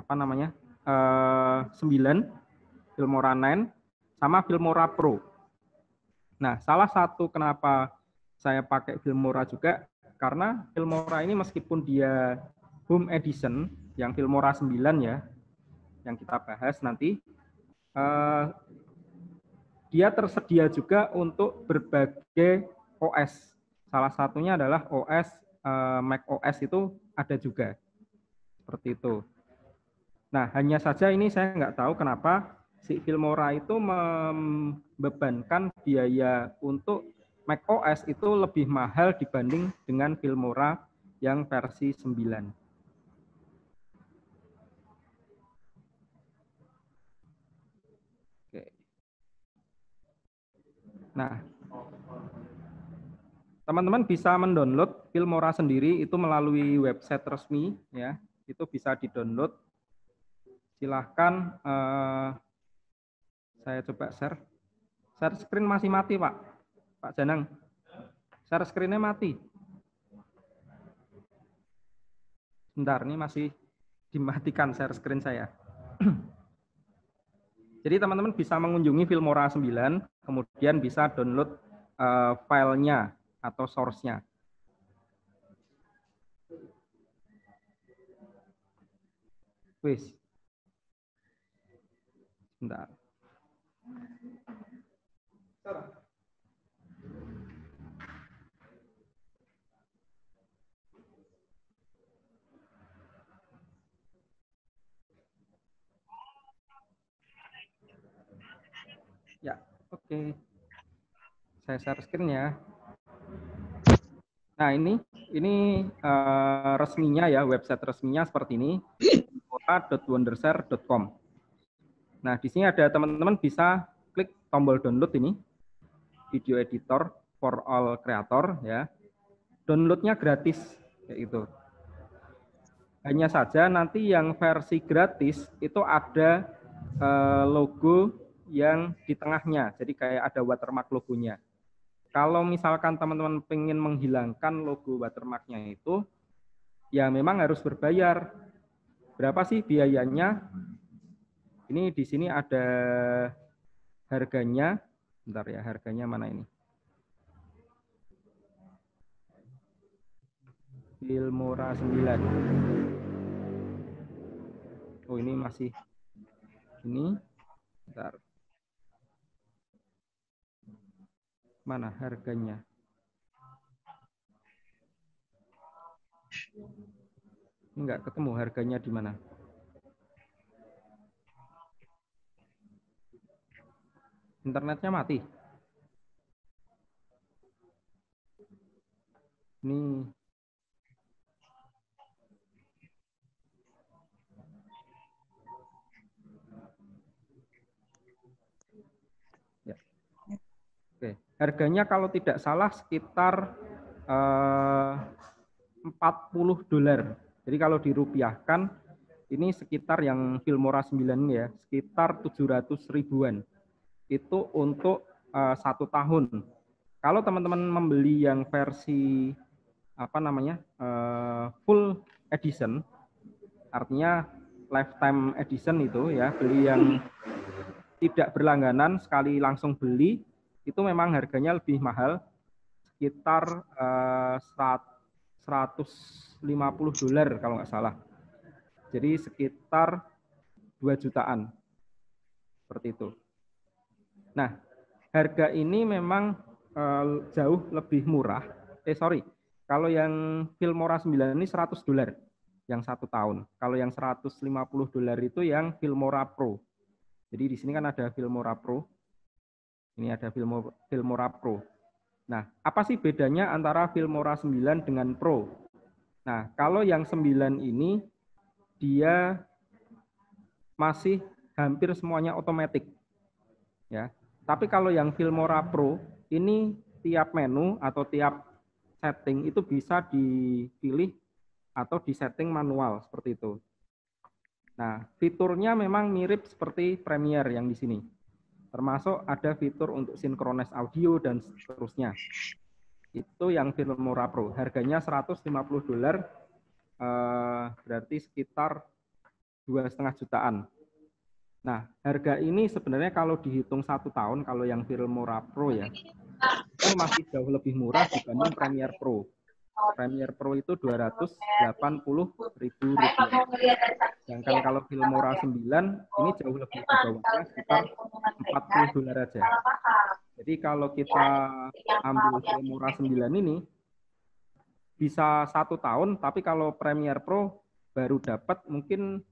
apa namanya 9, Filmora 9, sama Filmora Pro. Nah, salah satu kenapa saya pakai Filmora juga, karena Filmora ini meskipun dia Home Edition, yang Filmora 9 ya, yang kita bahas nanti, dia tersedia juga untuk berbagai OS. Salah satunya adalah OS Mac OS itu ada juga. Seperti itu. Nah, hanya saja ini saya nggak tahu kenapa si Filmora itu membebankan biaya untuk Mac OS itu lebih mahal dibanding dengan Filmora yang versi 9. Oke. Nah, teman-teman bisa mendownload Filmora sendiri itu melalui website resmi ya. Itu bisa di-download. Silahkan saya coba share. Share screen masih mati, Pak. Pak Janang. Share screen-nya mati. Bentar, ini masih dimatikan share screen saya. Jadi teman-teman bisa mengunjungi Filmora 9, kemudian bisa download filenya atau source-nya. Wis. Bentar. Ya, oke. Saya share screen ya. Nah, ini resminya ya, website resminya seperti ini, filmora.wondershare.com. Nah, di sini ada teman-teman bisa klik tombol download ini, video editor for all creator ya. Downloadnya gratis kayak gitu. Hanya saja nanti yang versi gratis itu ada logo yang di tengahnya, jadi kayak ada watermark logonya. Kalau misalkan teman-teman pengen menghilangkan logo watermarknya itu, ya memang harus berbayar. Berapa sih biayanya? Ini di sini ada harganya. Bentar ya, harganya mana ini? Filmora 9. Oh, ini masih ini. Bentar. Mana harganya? Enggak ketemu harganya di mana? Internetnya mati. Ini ya. Oke, harganya kalau tidak salah sekitar $40. Jadi kalau dirupiahkan ini sekitar yang Filmora 9 ini ya, sekitar 700 ribuan. Itu untuk 1 tahun. Kalau teman-teman membeli yang versi apa namanya full edition, artinya lifetime edition itu ya, beli yang tidak berlangganan sekali langsung beli, itu memang harganya lebih mahal, sekitar $150 kalau nggak salah. Jadi sekitar 2 jutaan. Seperti itu. Nah, harga ini memang jauh lebih murah. Kalau yang Filmora 9 ini $100 yang 1 tahun. Kalau yang $150 itu yang Filmora Pro. Jadi di sini kan ada Filmora Pro. Ini ada Filmora Pro. Nah, apa sih bedanya antara Filmora 9 dengan Pro? Nah, kalau yang 9 ini dia masih hampir semuanya otomatis. Ya. Tapi kalau yang Filmora Pro ini tiap menu atau tiap setting itu bisa dipilih atau disetting manual seperti itu. Nah, fiturnya memang mirip seperti Premiere yang di sini. Termasuk ada fitur untuk sinkronis audio dan seterusnya. Itu yang Filmora Pro. Harganya $150, berarti sekitar 2,5 jutaan. Nah, harga ini sebenarnya kalau dihitung 1 tahun, kalau yang Filmora Pro ya, itu masih jauh lebih murah dibanding Premiere Pro. Premiere Pro itu Rp280.000. Sedangkan kalau Filmora 9, ini jauh lebih di bawahnya, sekitar $40 aja. Jadi kalau kita ambil Filmora 9 ini, bisa 1 tahun, tapi kalau Premiere Pro baru dapat mungkin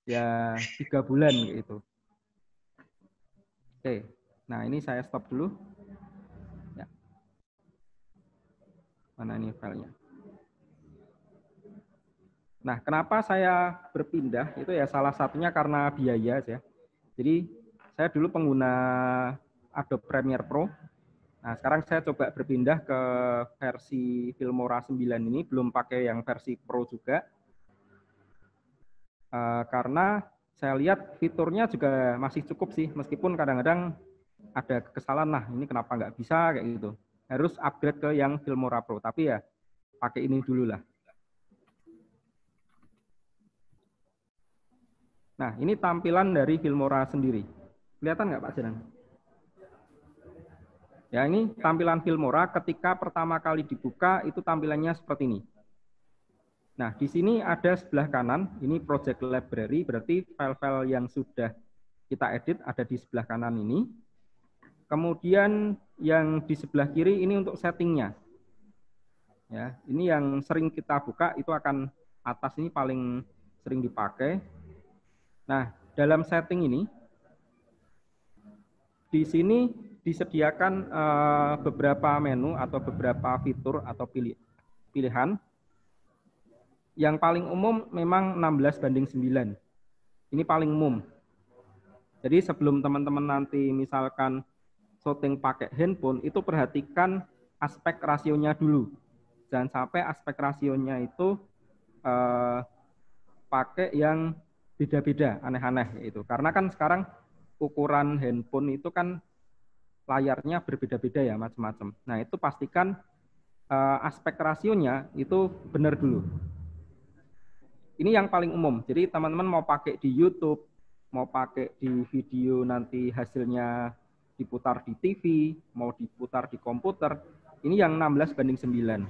ya 3 bulan gitu. Oke, nah ini saya stop dulu. Ya. Mana ini filenya? Nah, kenapa saya berpindah? Itu ya salah satunya karena biaya ya. Jadi saya dulu pengguna Adobe Premiere Pro. Nah, sekarang saya coba berpindah ke versi Filmora 9 ini, belum pakai yang versi Pro juga. Karena saya lihat fiturnya juga masih cukup sih, meskipun kadang-kadang ada kesalahan, nah ini kenapa nggak bisa kayak gitu. Harus upgrade ke yang Filmora Pro, tapi ya pakai ini dulu lah. Nah, ini tampilan dari Filmora sendiri. Kelihatan nggak Pak Jenang? Ya, ini tampilan Filmora ketika pertama kali dibuka itu tampilannya seperti ini. Nah, di sini ada sebelah kanan, ini Project Library, berarti file-file yang sudah kita edit ada di sebelah kanan ini. Kemudian yang di sebelah kiri ini untuk settingnya. Ya, ini yang sering kita buka itu akan atas ini paling sering dipakai. Nah, dalam setting ini, di sini disediakan beberapa menu atau beberapa fitur atau pilihan. Yang paling umum memang 16:9. Ini paling umum. Jadi sebelum teman-teman nanti misalkan syuting pakai handphone, itu perhatikan aspek rasionya dulu. Jangan sampai aspek rasionya itu pakai yang beda-beda, aneh-aneh itu. Karena kan sekarang ukuran handphone itu kan layarnya berbeda-beda ya, macam-macam. Nah, itu pastikan aspek rasionya itu benar dulu. Ini yang paling umum. Jadi teman-teman mau pakai di YouTube, mau pakai di video nanti hasilnya diputar di TV, mau diputar di komputer, ini yang 16:9.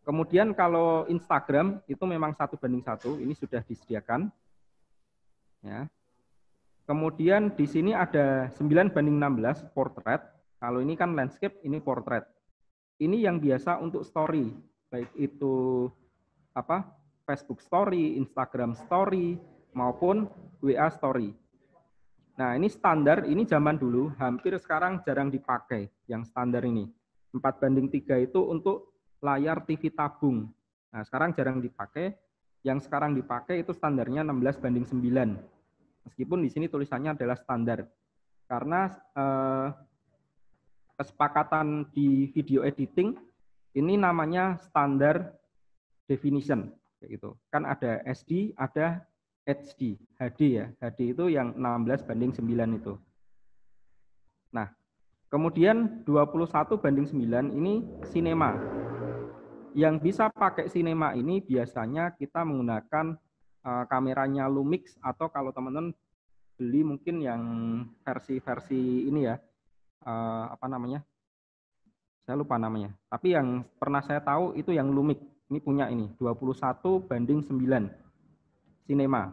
Kemudian kalau Instagram itu memang 1:1, ini sudah disediakan. Ya. Kemudian di sini ada 9:16 portrait. Kalau ini kan landscape, ini portrait. Ini yang biasa untuk story, baik itu Facebook Story, Instagram Story, maupun WA Story. Nah, ini standar, ini zaman dulu, hampir sekarang jarang dipakai yang standar ini. 4:3 itu untuk layar TV tabung. Nah, sekarang jarang dipakai. Yang sekarang dipakai itu standarnya 16:9. Meskipun di sini tulisannya adalah standar. Karena kesepakatan di video editing, ini namanya standar definition. Gitu. Kan ada SD, ada HD, HD ya. HD itu yang 16:9 itu. Nah, kemudian 21:9 ini sinema. Yang bisa pakai sinema ini biasanya kita menggunakan kameranya Lumix, atau kalau teman-teman beli mungkin yang versi-versi ini ya, saya lupa namanya. Tapi yang pernah saya tahu itu yang Lumix. Ini punya ini 21:9 sinema.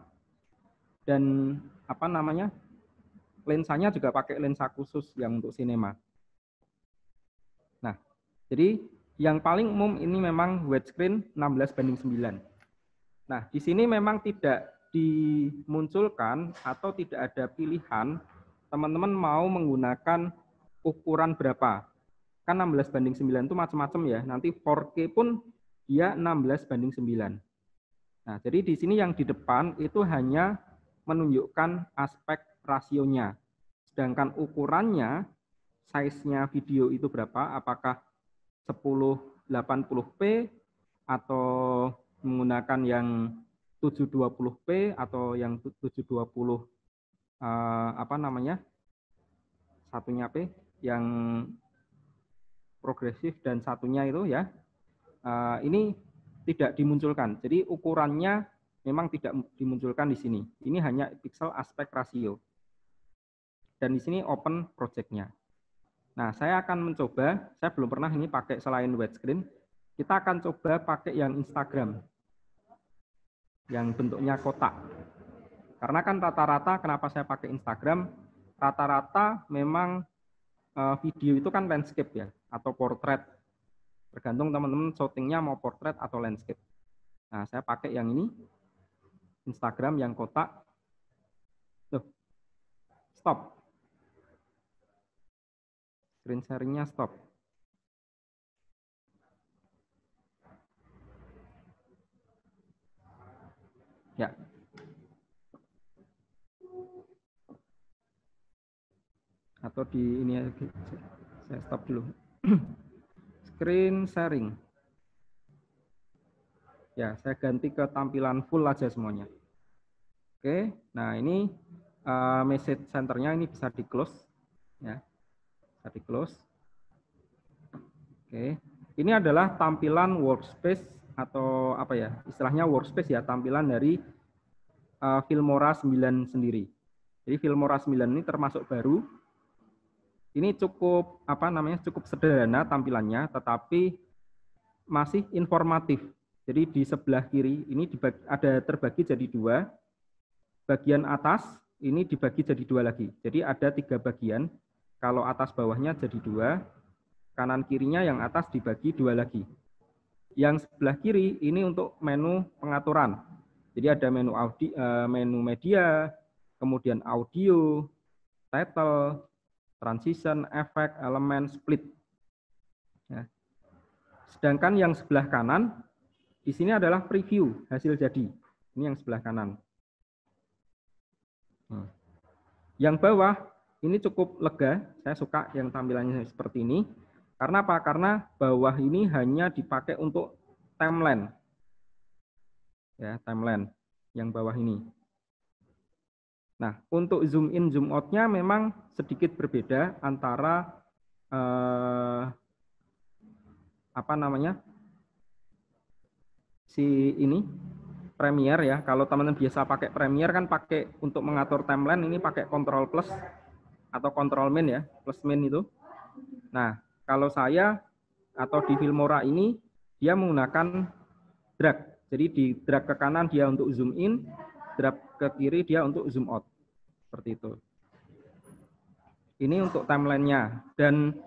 Dan lensanya juga pakai lensa khusus yang untuk sinema. Nah, jadi yang paling umum ini memang widescreen 16:9. Nah, di sini memang tidak dimunculkan atau tidak ada pilihan teman-teman mau menggunakan ukuran berapa. Kan 16:9 itu macam-macam ya. Nanti 4K pun dia 16:9. Nah, jadi di sini yang di depan itu hanya menunjukkan aspek rasionya. Sedangkan ukurannya, size-nya video itu berapa, apakah 1080p atau menggunakan yang 720p atau yang 720 satunya P yang progresif dan satunya itu ya ini tidak dimunculkan. Jadi ukurannya memang tidak dimunculkan di sini. Ini hanya pixel aspect ratio. Dan di sini open project-nya. Nah, saya akan mencoba, saya belum pernah ini pakai selain widescreen, kita akan coba pakai yang Instagram, yang bentuknya kotak. Karena kan rata-rata, kenapa saya pakai Instagram, rata-rata memang video itu kan landscape ya, atau portrait. Tergantung teman-teman shootingnya mau portrait atau landscape. Nah, saya pakai yang ini, Instagram yang kotak. Loh, stop. Screen sharing-nya stop. Ya. Atau di ini saya stop dulu. Screen sharing. Ya, saya ganti ke tampilan full aja semuanya. Oke, nah ini message center-nya ini bisa di close ya. Bisa di close. Oke. Ini adalah tampilan workspace atau apa ya? Istilahnya workspace ya, tampilan dari Filmora 9 sendiri. Jadi Filmora 9 ini termasuk baru. Ini cukup apa namanya? Cukup sederhana tampilannya, tetapi masih informatif. Jadi di sebelah kiri ini ada terbagi jadi dua. Bagian atas ini dibagi jadi dua lagi. Jadi ada 3 bagian. Kalau atas bawahnya jadi 2, kanan kirinya yang atas dibagi 2 lagi. Yang sebelah kiri ini untuk menu pengaturan. Jadi ada menu menu media, kemudian audio, title, transition, efek, elemen, split. Ya. Sedangkan yang sebelah kanan di sini adalah preview hasil jadi. Ini yang sebelah kanan. Yang bawah ini cukup lega. Saya suka yang tampilannya seperti ini. Karena apa? Karena bawah ini hanya dipakai untuk timeline. Ya, timeline yang bawah ini. Nah, untuk zoom in, zoom out-nya memang sedikit berbeda antara apa namanya? Si ini Premiere ya. Kalau teman-teman biasa pakai Premiere kan pakai untuk mengatur timeline ini pakai Ctrl plus atau Ctrl min ya, plus min itu. Nah, kalau saya atau di Filmora ini dia menggunakan drag. Jadi di drag ke kanan dia untuk zoom in, drag ke kiri dia untuk zoom out. Seperti itu. Ini untuk timeline-nya. Dan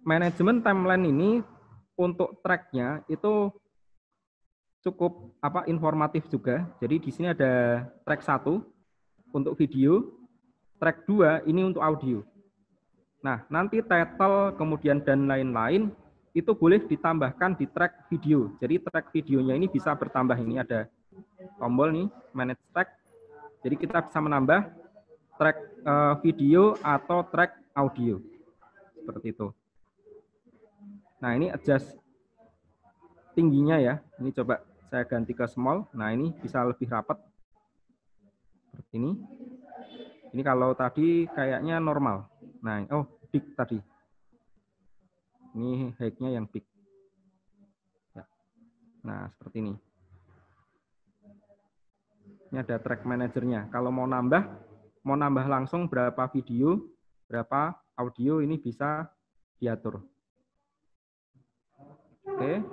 manajemen timeline ini untuk track-nya itu cukup informatif juga. Jadi di sini ada track 1 untuk video, track 2 ini untuk audio. Nah, nanti title kemudian dan lain-lain itu boleh ditambahkan di track video. Jadi track videonya ini bisa bertambah. Ini ada tombol nih, manage track. Jadi kita bisa menambah track video atau track audio. Seperti itu. Nah, ini adjust tingginya ya. Ini coba saya ganti ke small. Nah, ini bisa lebih rapat. Seperti ini. Ini kalau tadi kayaknya normal. Nah, oh, big tadi. Ini height-nya yang big. Ya. Nah, seperti ini. Ini ada track manajernya. Kalau mau nambah langsung berapa video, berapa audio, ini bisa diatur. Oke.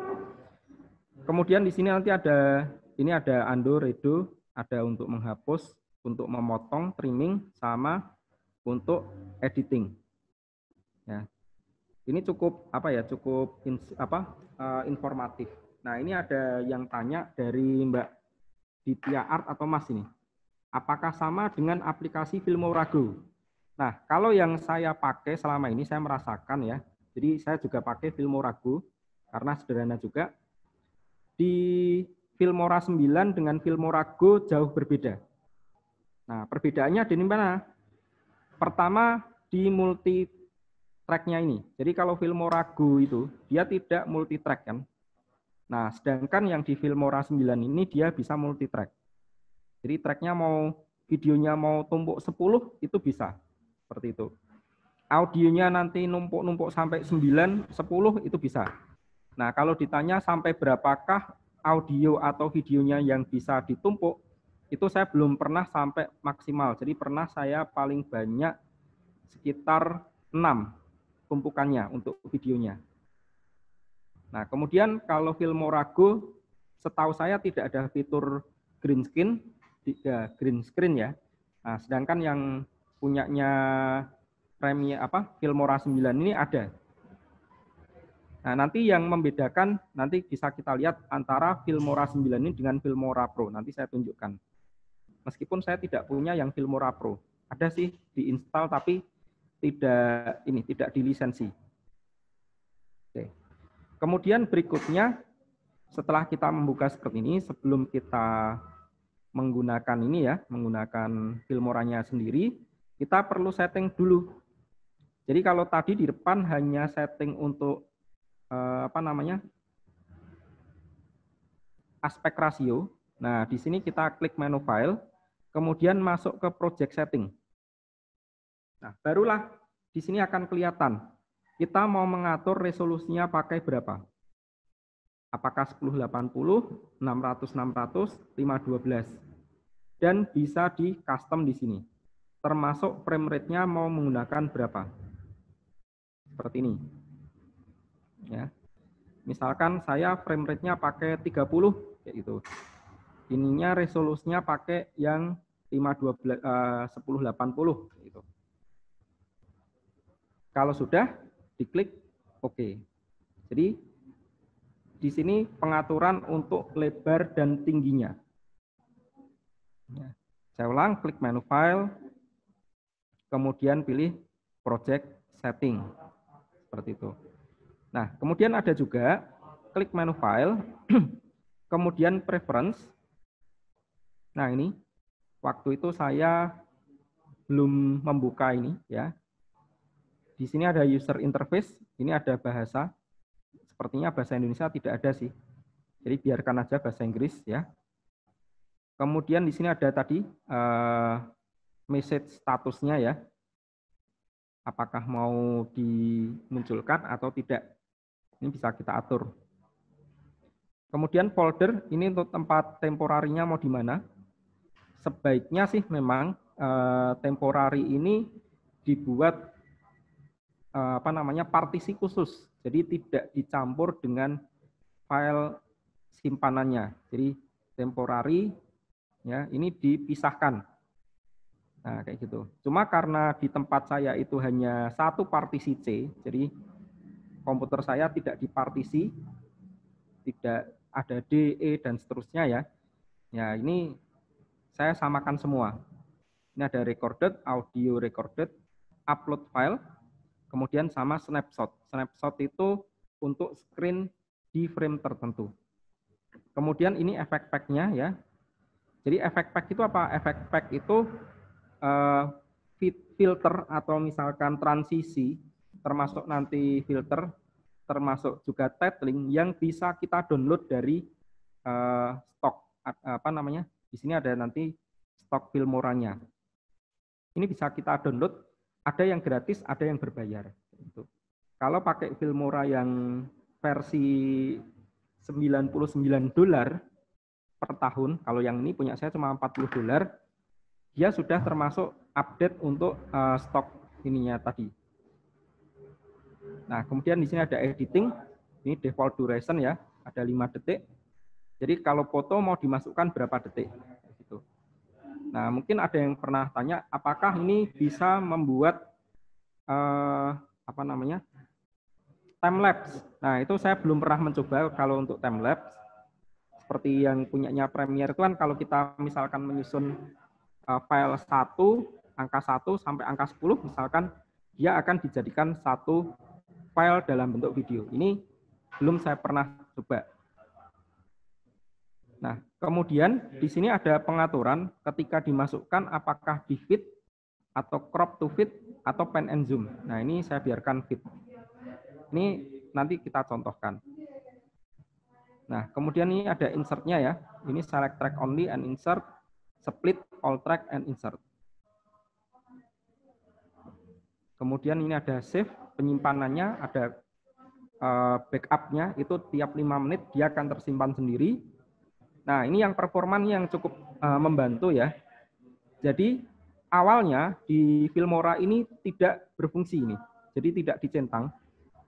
Kemudian di sini nanti ada undo, redo, ada untuk menghapus, untuk memotong, trimming, sama untuk editing. Ya. Ini cukup informatif. Nah, ini ada yang tanya dari Mbak Ditya Art atau Mas ini. Apakah sama dengan aplikasi Filmora Go? Nah, kalau yang saya pakai selama ini saya merasakan ya. Jadi saya juga pakai Filmora Go karena sederhana juga. Di Filmora 9 dengan Filmora Go jauh berbeda. Nah, perbedaannya di mana? Pertama, di multi track-nya ini. Jadi kalau Filmora Go itu, dia tidak multi track kan. Nah, sedangkan yang di Filmora 9 ini dia bisa multi track. Jadi track-nya videonya mau tumpuk 10, itu bisa. Seperti itu. Audionya nanti numpuk-numpuk sampai 9, 10, itu bisa. Nah, kalau ditanya sampai berapakah audio atau videonya yang bisa ditumpuk, itu saya belum pernah sampai maksimal. Jadi pernah saya paling banyak sekitar 6 tumpukannya untuk videonya. Nah, kemudian kalau Filmora Go, setahu saya tidak ada fitur green screen ya. Nah, sedangkan yang punyanya Filmora 9 ini ada. Nah, nanti yang membedakan nanti bisa kita lihat antara Filmora 9 ini dengan Filmora Pro. Nanti saya tunjukkan. Meskipun saya tidak punya yang Filmora Pro. Ada sih diinstal tapi tidak dilisensi. Oke. Kemudian berikutnya setelah kita membuka seperti ini, sebelum kita menggunakan menggunakan Filmoranya sendiri, kita perlu setting dulu. Jadi kalau tadi di depan hanya setting untuk aspek rasio. Nah, di sini kita klik menu file, kemudian masuk ke project setting. Nah, barulah di sini akan kelihatan kita mau mengatur resolusinya pakai berapa. Apakah 1080, 600, 512. Dan bisa di custom di sini. Termasuk frame rate-nya mau menggunakan berapa. Seperti ini. Ya. Misalkan saya frame rate-nya pakai 30 kayak gitu. Ininya resolusinya pakai yang 1080 gitu. Kalau sudah diklik oke. Jadi di sini pengaturan untuk lebar dan tingginya. Ya. Saya ulang, klik menu file, kemudian pilih project setting. Seperti itu. Nah, kemudian ada juga klik menu file, kemudian preference. Nah, ini waktu itu saya belum membuka ini ya. Di sini ada user interface, ini ada bahasa. Sepertinya bahasa Indonesia tidak ada sih. Jadi biarkan aja bahasa Inggris ya. Kemudian di sini ada tadi message statusnya ya. Apakah mau dimunculkan atau tidak. Ini bisa kita atur. Kemudian folder, ini untuk tempat temporarinya mau di mana. Sebaiknya sih memang temporary ini dibuat partisi khusus. Jadi tidak dicampur dengan file simpanannya. Jadi temporary ya, ini dipisahkan. Nah, kayak gitu. Cuma karena di tempat saya itu hanya satu partisi C, jadi komputer saya tidak dipartisi, tidak ada D, E, dan seterusnya ya. Ya, ini saya samakan semua. Ini ada recorded, audio recorded, upload file, kemudian sama snapshot. Snapshot itu untuk screen di frame tertentu. Kemudian ini efek pack-nya ya. Jadi efek pack itu apa? Efek pack itu filter atau misalkan transisi, termasuk nanti filter, termasuk juga titling yang bisa kita download dari stok di sini ada nanti stok Filmoranya. Ini bisa kita download, ada yang gratis, ada yang berbayar. Kalau pakai Filmora yang versi $99 per tahun, kalau yang ini punya saya cuma $40, dia sudah termasuk update untuk stok ininya tadi. Nah, kemudian di sini ada editing, ini default duration ya, ada 5 detik. Jadi kalau foto mau dimasukkan berapa detik? Gitu. Nah, mungkin ada yang pernah tanya, apakah ini bisa membuat time lapse? Nah, itu saya belum pernah mencoba kalau untuk time lapse. Seperti yang punyanya Premiere itu kan kalau kita misalkan menyusun file 1, angka 1 sampai angka 10, misalkan dia akan dijadikan satu file dalam bentuk video. Ini belum saya pernah coba. Nah, kemudian di sini ada pengaturan ketika dimasukkan apakah di fit atau crop to fit atau pan and zoom. Nah, ini saya biarkan fit. Ini nanti kita contohkan. Nah, kemudian ini ada insert-nya ya. Ini select track only and insert, split all track and insert. Kemudian ini ada save, penyimpanannya ada backup-nya itu tiap 5 menit dia akan tersimpan sendiri. Nah, ini yang performanya yang cukup membantu ya. Jadi awalnya di Filmora ini tidak berfungsi ini. Jadi tidak dicentang.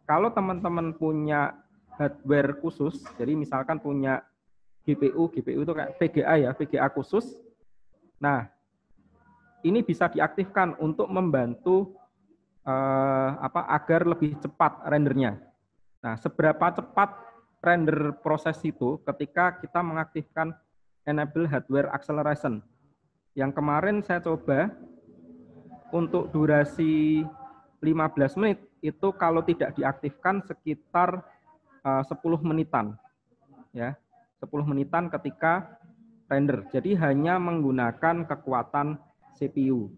Kalau teman-teman punya hardware khusus, jadi misalkan punya GPU itu kayak VGA ya, VGA khusus. Nah, ini bisa diaktifkan untuk membantu agar lebih cepat rendernya. Nah, seberapa cepat render proses itu ketika kita mengaktifkan enable hardware acceleration. Yang kemarin saya coba untuk durasi 15 menit itu kalau tidak diaktifkan sekitar 10 menitan. Ya, 10 menitan ketika render. Jadi hanya menggunakan kekuatan CPU.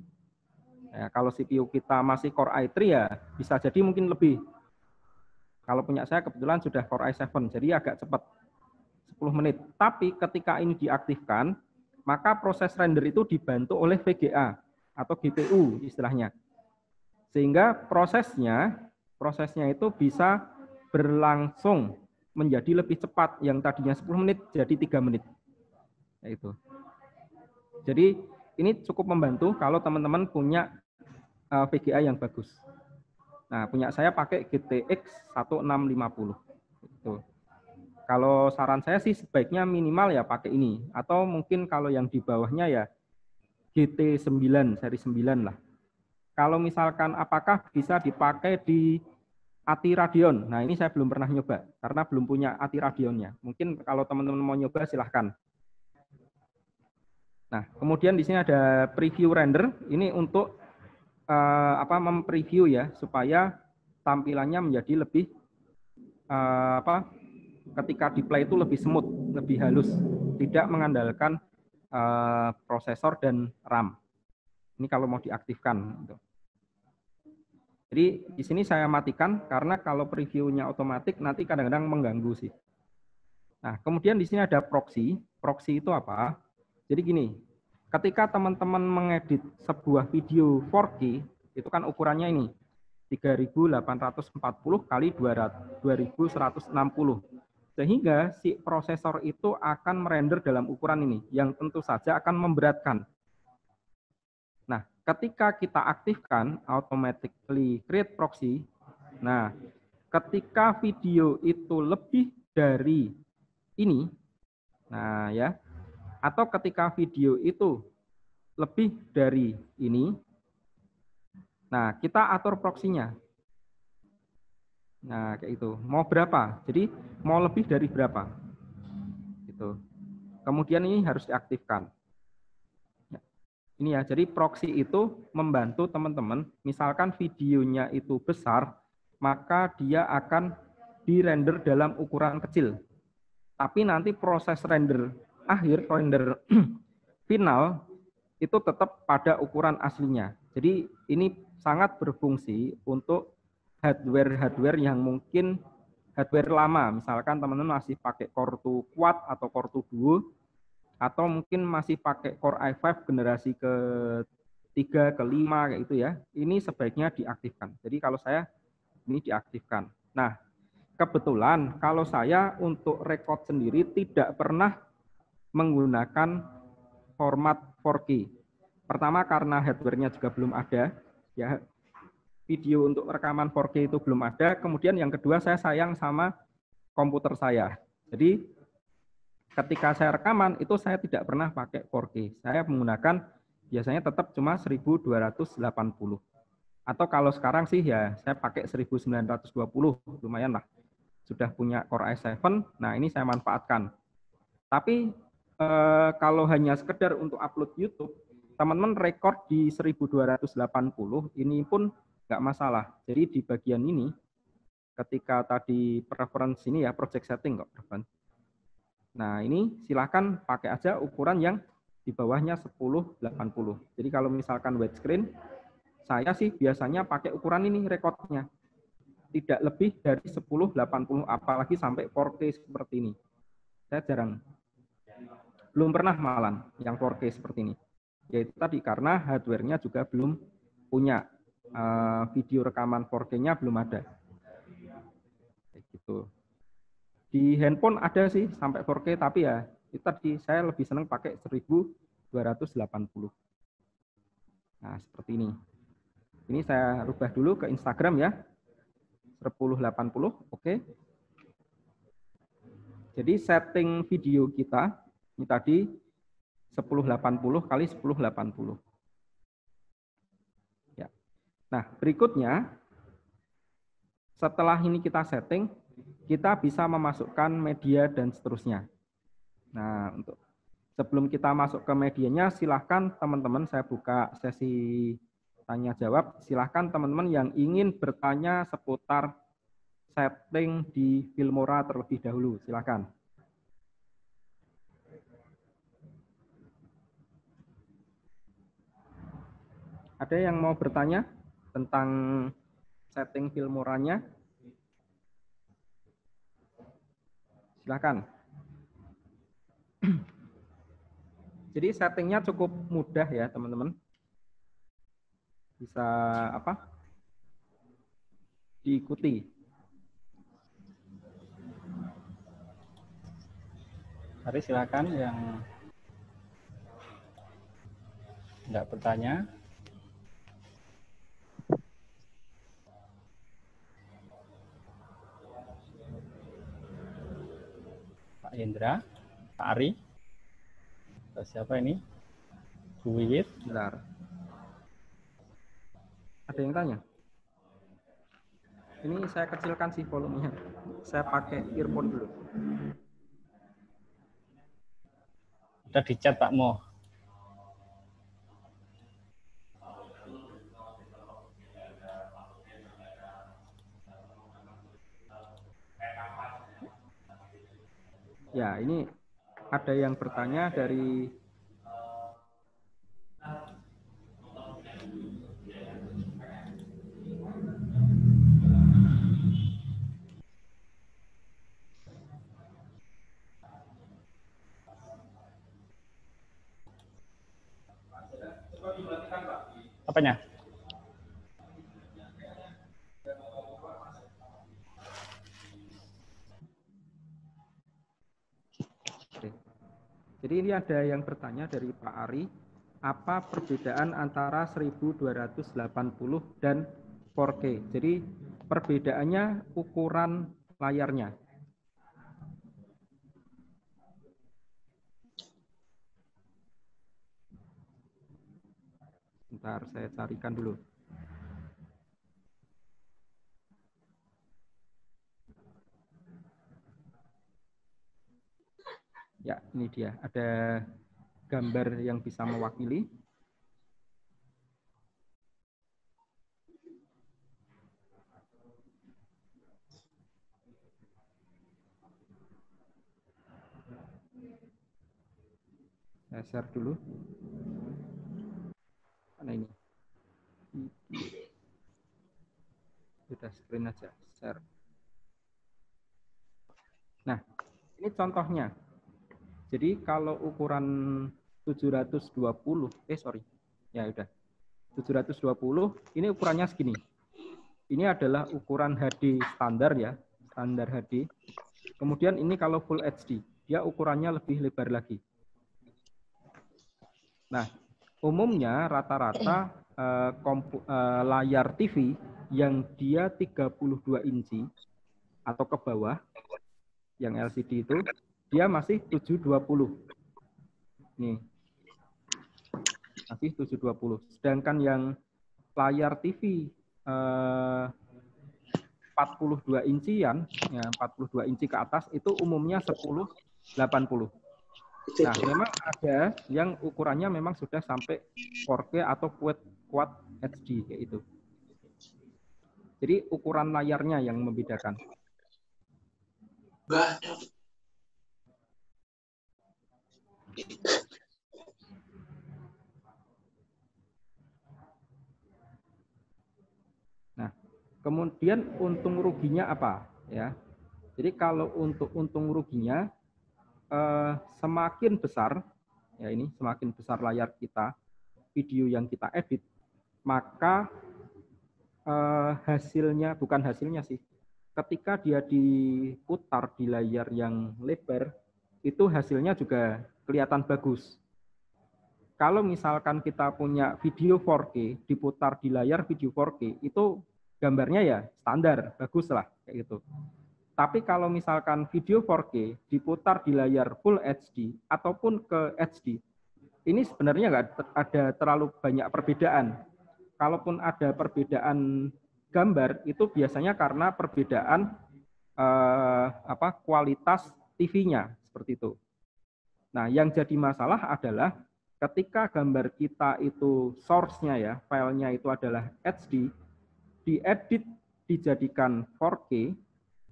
Ya, kalau CPU kita masih Core i3 ya bisa jadi mungkin lebih. Kalau punya saya kebetulan sudah Core i7, jadi agak cepat, 10 menit. Tapi ketika ini diaktifkan, maka proses render itu dibantu oleh VGA atau GPU istilahnya. Sehingga prosesnya itu bisa berlangsung menjadi lebih cepat, yang tadinya 10 menit jadi 3 menit. Itu. Jadi ini cukup membantu kalau teman-teman punya VGA yang bagus. Nah, punya saya pakai GTX 1650. Itu. Kalau saran saya sih sebaiknya minimal ya pakai ini. Atau mungkin kalau yang di bawahnya ya GT9, seri 9 lah. Kalau misalkan apakah bisa dipakai di ATI Radeon? Nah, ini saya belum pernah nyoba karena belum punya ATI Radeonnya. Mungkin kalau teman-teman mau nyoba silahkan. Nah, kemudian di sini ada preview render. Ini untuk mempreview ya supaya tampilannya menjadi lebih ketika di play itu lebih smooth, lebih halus, tidak mengandalkan prosesor dan RAM. Ini kalau mau diaktifkan. Jadi di sini saya matikan karena kalau previewnya otomatis nanti kadang-kadang mengganggu sih. Nah, kemudian di sini ada proxy. Proxy itu apa? Jadi gini, ketika teman-teman mengedit sebuah video 4K, itu kan ukurannya ini 3840 kali 2160. Sehingga si prosesor itu akan merender dalam ukuran ini, yang tentu saja akan memberatkan. Nah, ketika kita aktifkan automatically create proxy, nah, ketika video itu lebih dari ini, nah ya, atau ketika video itu lebih dari ini, nah kita atur proxy-nya. Nah, kayak itu. Mau berapa? Jadi mau lebih dari berapa? Gitu. Kemudian ini harus diaktifkan. Ini ya, jadi proxy itu membantu teman-teman, misalkan videonya itu besar, maka dia akan di-render dalam ukuran kecil. Tapi nanti proses render akhir, render final, itu tetap pada ukuran aslinya. Jadi ini sangat berfungsi untuk hardware-hardware yang mungkin hardware lama, misalkan teman-teman masih pakai Core 2 Quad atau Core 2 Duo, atau mungkin masih pakai Core i5 generasi ke-3, ke-5 kayak itu ya. Ini sebaiknya diaktifkan. Jadi kalau saya ini diaktifkan. Nah, kebetulan kalau saya untuk record sendiri tidak pernah menggunakan format 4K. Pertama karena hardware-nya juga belum ada, ya. Video untuk rekaman 4K itu belum ada. Kemudian yang kedua saya sayang sama komputer saya. Jadi ketika saya rekaman itu saya tidak pernah pakai 4K. Saya menggunakan biasanya tetap cuma 1280. Atau kalau sekarang sih ya saya pakai 1920, lumayan lah. Sudah punya Core i7, nah ini saya manfaatkan. Tapi kalau hanya sekedar untuk upload YouTube, teman-teman record di 1280 ini pun nggak masalah. Jadi di bagian ini, ketika tadi preference ini ya, project setting kok preference. Nah, ini silakan pakai aja ukuran yang di bawahnya 1080. Jadi kalau misalkan widescreen, saya sih biasanya pakai ukuran ini recordnya. Tidak lebih dari 1080, apalagi sampai 4K seperti ini. Saya jarang. Belum pernah malah yang 4K seperti ini. Yaitu tadi karena hardware-nya juga belum punya. Video rekaman 4K-nya belum ada. gitu. Di handphone ada sih sampai 4K, tapi ya itu tadi saya lebih senang pakai 1280. Nah, seperti ini. Ini saya rubah dulu ke Instagram ya. 1080, oke. Jadi setting video kita ini tadi 1080 kali 1080. Ya. Nah, berikutnya setelah ini kita setting, kita bisa memasukkan media dan seterusnya. Nah, untuk sebelum kita masuk ke medianya, silahkan teman-teman, saya buka sesi tanya jawab. Silahkan teman-teman yang ingin bertanya seputar setting di Filmora terlebih dahulu, silahkan. Ada yang mau bertanya tentang setting Filmoranya? Silahkan. Jadi settingnya cukup mudah ya teman-teman. Bisa apa? Diikuti. Mari silakan yang tidak bertanya. Pak Indra, Pak Ari, siapa ini? Bu Wiwit. Bentar. Ada yang tanya? Ini saya kecilkan sih volumenya. Saya pakai earphone dulu. Udah di chat Pak Mo. Ya, ini ada yang bertanya dari Apanya? Jadi ini ada yang bertanya dari Pak Ari, apa perbedaan antara 1280 dan 4K? Jadi perbedaannya ukuran layarnya. Bentar, saya carikan dulu. Ya, ini dia. Ada gambar yang bisa mewakili. Saya share dulu. Mana ini? Sudah screen aja, share. Nah, ini contohnya. Jadi kalau ukuran 720, ya udah. 720, ini ukurannya segini. Ini adalah ukuran HD standar ya, standar HD. Kemudian ini kalau Full HD, dia ukurannya lebih lebar lagi. Nah, umumnya rata-rata layar TV yang dia 32 inci atau ke bawah, yang LCD itu, dia masih 720. Nih, masih 720. Sedangkan yang layar TV 42 incian, ya 42 inci ke atas itu umumnya 1080. Nah, memang ada yang ukurannya memang sudah sampai 4K atau Quad HD kayak itu. Jadi ukuran layarnya yang membedakan. Nah, kemudian untung ruginya apa ya? Jadi kalau untuk untung ruginya semakin besar ya, ini semakin besar layar kita, video yang kita edit, maka hasilnya, bukan hasilnya sih, ketika dia diputar di layar yang lebar, itu hasilnya juga kelihatan bagus. Kalau misalkan kita punya video 4K, diputar di layar video 4K, itu gambarnya ya standar, bagus lah, kayak gitu. Tapi kalau misalkan video 4K diputar di layar Full HD ataupun ke HD, ini sebenarnya nggak ada terlalu banyak perbedaan. Kalaupun ada perbedaan gambar, itu biasanya karena perbedaan kualitas TV-nya, seperti itu. Nah, yang jadi masalah adalah ketika gambar kita itu source-nya ya, filenya itu adalah HD, diedit dijadikan 4K,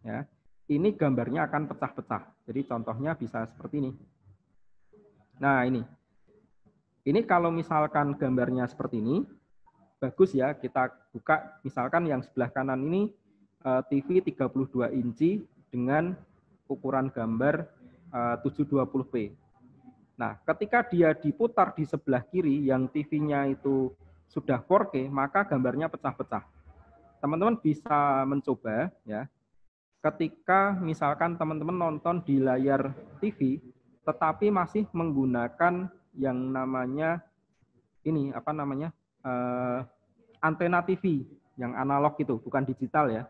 ya, ini gambarnya akan pecah-pecah. Jadi contohnya bisa seperti ini. Nah, ini kalau misalkan gambarnya seperti ini, bagus ya, kita buka misalkan yang sebelah kanan ini TV 32 inci dengan ukuran gambar 720p. Nah, ketika dia diputar di sebelah kiri yang TV-nya itu sudah 4K, maka gambarnya pecah-pecah. Teman-teman bisa mencoba ya. Ketika misalkan teman-teman nonton di layar TV tetapi masih menggunakan yang namanya antena TV yang analog itu, bukan digital ya.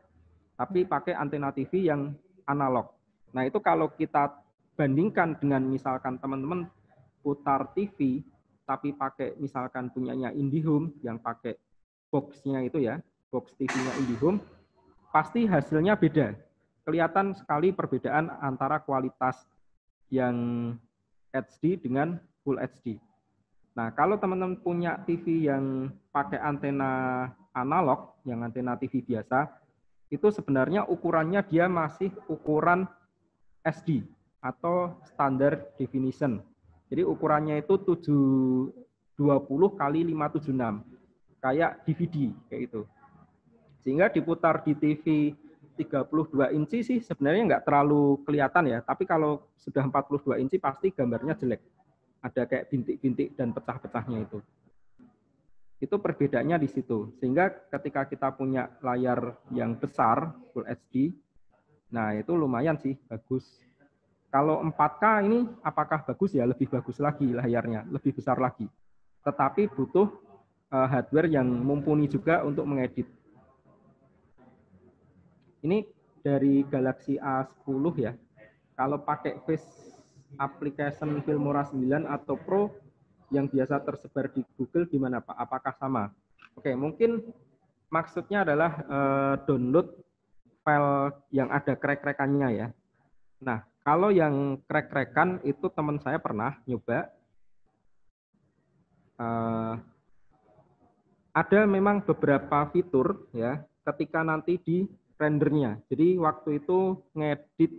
Tapi pakai antena TV yang analog. Nah, itu kalau kita bandingkan dengan misalkan teman-teman putar TV tapi pakai misalkan punyanya IndiHome yang pakai box-nya itu ya, box TV-nya IndiHome, pasti hasilnya beda. Kelihatan sekali perbedaan antara kualitas yang HD dengan Full HD. Nah, kalau teman-teman punya TV yang pakai antena analog, yang antena TV biasa, itu sebenarnya ukurannya dia masih ukuran SD atau standard definition. Jadi ukurannya itu 720 kali 576, kayak DVD kayak itu. Sehingga diputar di TV 32 inci sih sebenarnya nggak terlalu kelihatan ya, tapi kalau sudah 42 inci pasti gambarnya jelek. Ada kayak bintik-bintik dan pecah-pecahnya itu. Itu perbedaannya di situ. Sehingga ketika kita punya layar yang besar, Full HD, nah itu lumayan sih, bagus. Kalau 4K ini apakah bagus ya? Lebih bagus lagi layarnya, lebih besar lagi. Tetapi butuh hardware yang mumpuni juga untuk mengedit. Ini dari Galaxy A10 ya. Kalau pakai Face application Filmora 9 atau Pro yang biasa tersebar di Google gimana Pak? Apakah sama? Oke, mungkin maksudnya adalah download file yang ada krek-krekannya ya. Nah, kalau yang krek-krekan itu teman saya pernah nyoba. Ada memang beberapa fitur ya ketika nanti di rendernya. Jadi waktu itu ngedit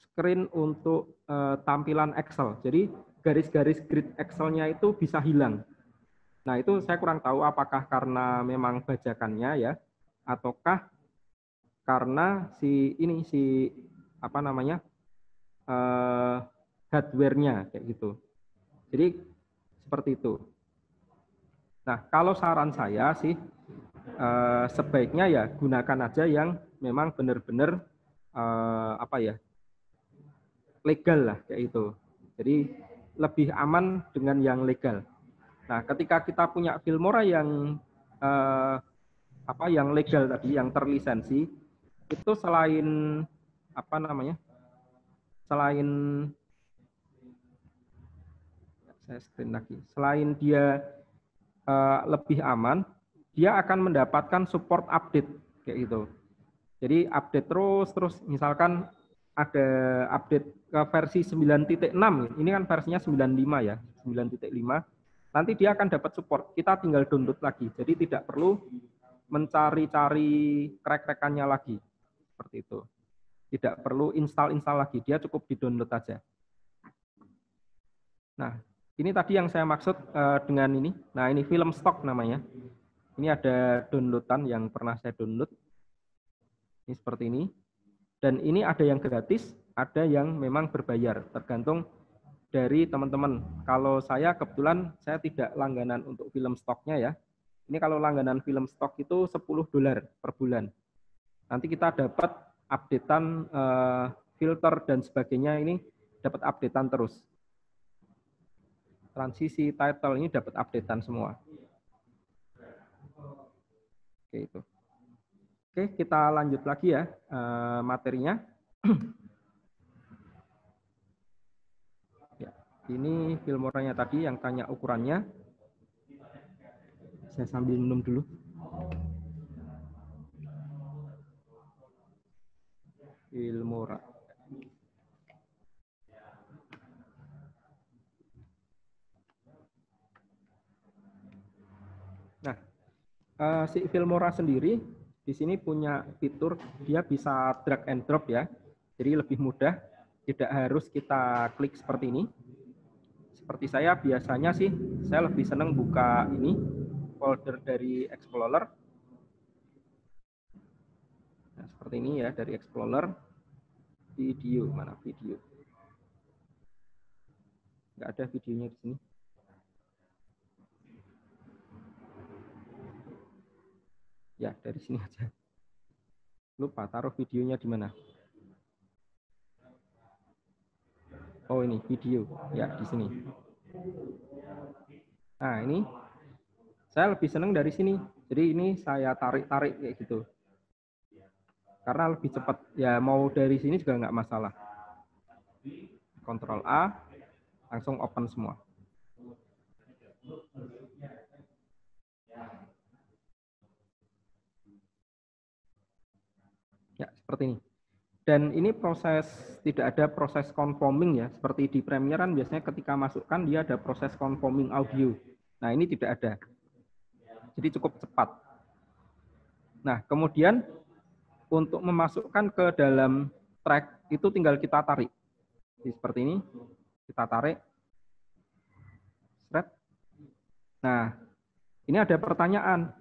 screen untuk tampilan Excel. Jadi garis-garis grid Excel-nya itu bisa hilang. Nah, itu saya kurang tahu apakah karena memang bajakannya ya, ataukah karena hardware-nya kayak gitu. Jadi seperti itu. Nah, kalau saran saya sih sebaiknya ya gunakan aja yang memang benar-benar legal lah kayak itu. Jadi lebih aman dengan yang legal. Nah, ketika kita punya Filmora yang yang legal tadi, yang terlisensi, itu selain selain dia lebih aman, dia akan mendapatkan support update kayak gitu. Jadi update terus misalkan ada update ke versi 9.6, ini kan versinya 9.5 ya, 9.5, nanti dia akan dapat support, kita tinggal download lagi, jadi tidak perlu mencari-cari krek-krekannya lagi, seperti itu. Tidak perlu install lagi, dia cukup di-download aja. Nah, ini tadi yang saya maksud dengan ini. Nah, ini film stock namanya. Ini ada downloadan yang pernah saya download. Ini seperti ini. Dan ini ada yang gratis, ada yang memang berbayar. Tergantung dari teman-teman. Kalau saya kebetulan saya tidak langganan untuk film stoknya ya. Ini kalau langganan film stok itu $10 per bulan. Nanti kita dapat updatean filter dan sebagainya ini dapat updatean terus. Transisi, title ini dapat updatean semua. Oke, itu. Oke, kita lanjut lagi ya materinya. Ya, ini Filmoranya tadi yang tanya ukurannya. Saya sambil minum dulu. Filmora. Nah, si Filmora sendiri di sini punya fitur dia bisa drag and drop ya. Jadi lebih mudah, tidak harus kita klik seperti ini. Seperti saya biasanya sih, saya lebih senang buka ini folder dari Explorer. Nah, seperti ini ya dari Explorer. Video, mana video? Nggak ada videonya di sini. Ya, dari sini aja. Lupa taruh videonya di mana? Oh, ini video. Ya, di sini. Nah, ini saya lebih senang dari sini. Jadi ini saya tarik-tarik kayak gitu. Karena lebih cepat. Ya, mau dari sini juga nggak masalah. Ctrl A, langsung open semua. Ya, seperti ini. Dan ini tidak ada proses conforming ya, seperti di Premiere kan biasanya ketika masukkan dia ada proses conforming audio. Nah, ini tidak ada. Jadi cukup cepat. Nah, kemudian untuk memasukkan ke dalam track itu tinggal kita tarik. Jadi seperti ini, kita tarik. Nah, ini ada pertanyaan.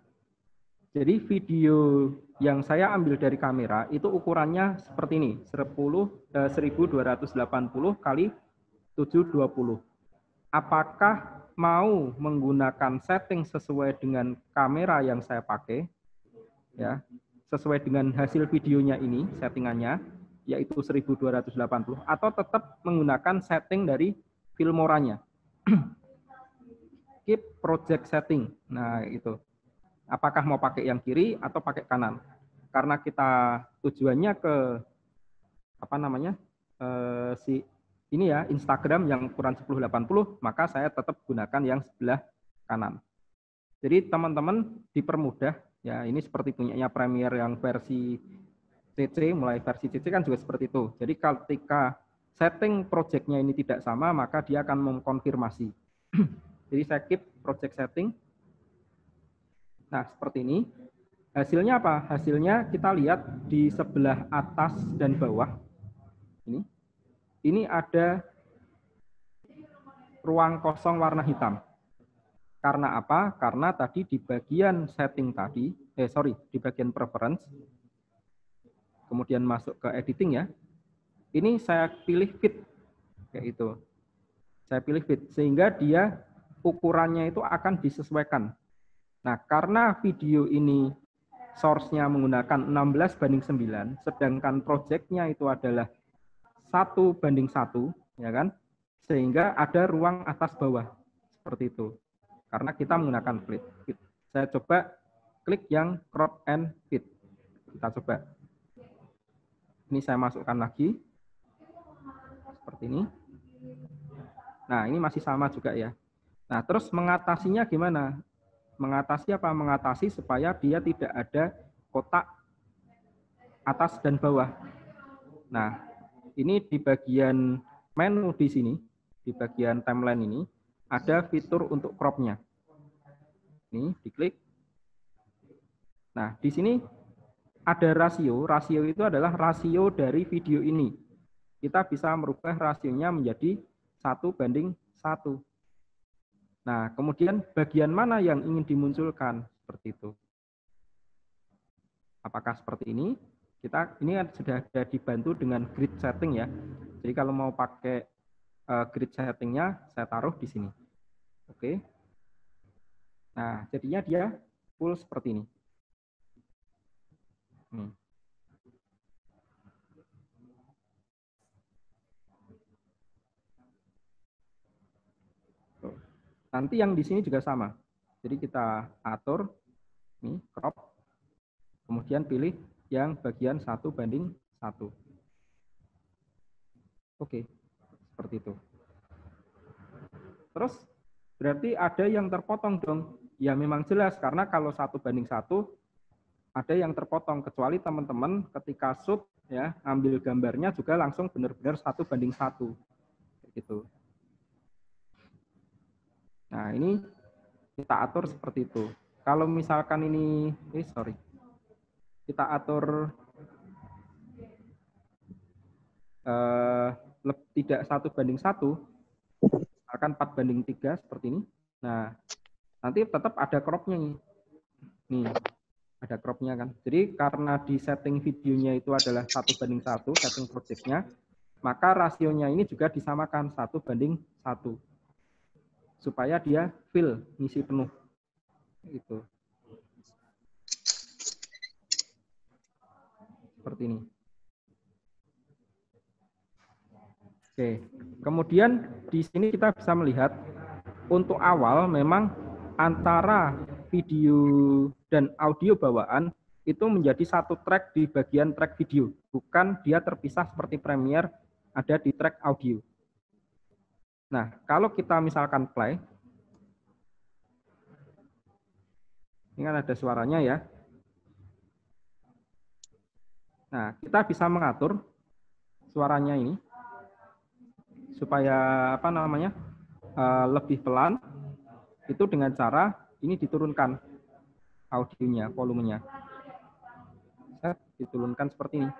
Jadi video yang saya ambil dari kamera itu ukurannya seperti ini, 1280 kali 720. Apakah mau menggunakan setting sesuai dengan kamera yang saya pakai, ya, sesuai dengan hasil videonya ini, settingannya, yaitu 1280, atau tetap menggunakan setting dari Filmoranya. Keep project setting. Nah, itu. Apakah mau pakai yang kiri atau pakai kanan? Karena kita tujuannya ke apa namanya si ini ya Instagram yang ukuran 1080, maka saya tetap gunakan yang sebelah kanan. Jadi teman-teman dipermudah ya, ini seperti punyanya Premiere yang versi CC, mulai versi CC kan juga seperti itu. Jadi ketika setting projectnya ini tidak sama, maka dia akan mengkonfirmasi. Jadi saya keep project setting. Nah, seperti ini. Hasilnya apa? Hasilnya kita lihat di sebelah atas dan bawah. Ini ada ruang kosong warna hitam. Karena apa? Karena tadi di bagian setting tadi, di bagian preference, kemudian masuk ke editing ya. Ini saya pilih fit, kayak itu. Saya pilih fit, sehingga dia ukurannya itu akan disesuaikan. Nah, karena video ini source-nya menggunakan 16:9, sedangkan project-nya itu adalah 1:1, ya kan? Sehingga ada ruang atas bawah, seperti itu. Karena kita menggunakan fit. Saya coba klik yang crop and fit. Kita coba. Ini saya masukkan lagi. Seperti ini. Nah, ini masih sama juga ya. Nah, terus mengatasinya gimana? Mengatasi apa? Mengatasi supaya dia tidak ada kotak atas dan bawah. Nah, ini di bagian menu di sini, di bagian timeline ini, ada fitur untuk crop-nya. Ini diklik. Nah, di sini ada rasio. Rasio itu adalah rasio dari video ini. Kita bisa merubah rasionya menjadi 1:1. Nah, kemudian bagian mana yang ingin dimunculkan? Seperti itu. Apakah seperti ini? Ini sudah ada dibantu dengan grid setting ya. Jadi kalau mau pakai grid settingnya, saya taruh di sini. Oke. Nah, jadinya dia full seperti ini. Nanti yang di sini juga sama. Jadi kita atur, ini crop, kemudian pilih yang bagian 1:1. Oke, seperti itu. Terus berarti ada yang terpotong dong. Ya memang jelas, karena kalau 1:1 ada yang terpotong, kecuali teman-teman ketika shoot ya ambil gambarnya juga langsung benar-benar 1:1 gitu. Nah ini kita atur seperti itu. Kalau misalkan ini, kita atur tidak 1:1, akan 4:3 seperti ini. Nah nanti tetap ada cropnya nih, ada cropnya kan. Jadi karena di setting videonya itu adalah 1:1 setting projectnya, maka rasionya ini juga disamakan 1:1 supaya dia fill, ngisi penuh gitu. Seperti ini. Oke, kemudian di sini kita bisa melihat untuk awal memang antara video dan audio bawaan itu menjadi satu track di bagian track video, bukan dia terpisah seperti Premiere ada di track audio. Nah, kalau kita misalkan play, ini kan ada suaranya ya. Nah, kita bisa mengatur suaranya ini supaya lebih pelan, itu dengan cara ini diturunkan audionya, volumenya. Diturunkan seperti ini.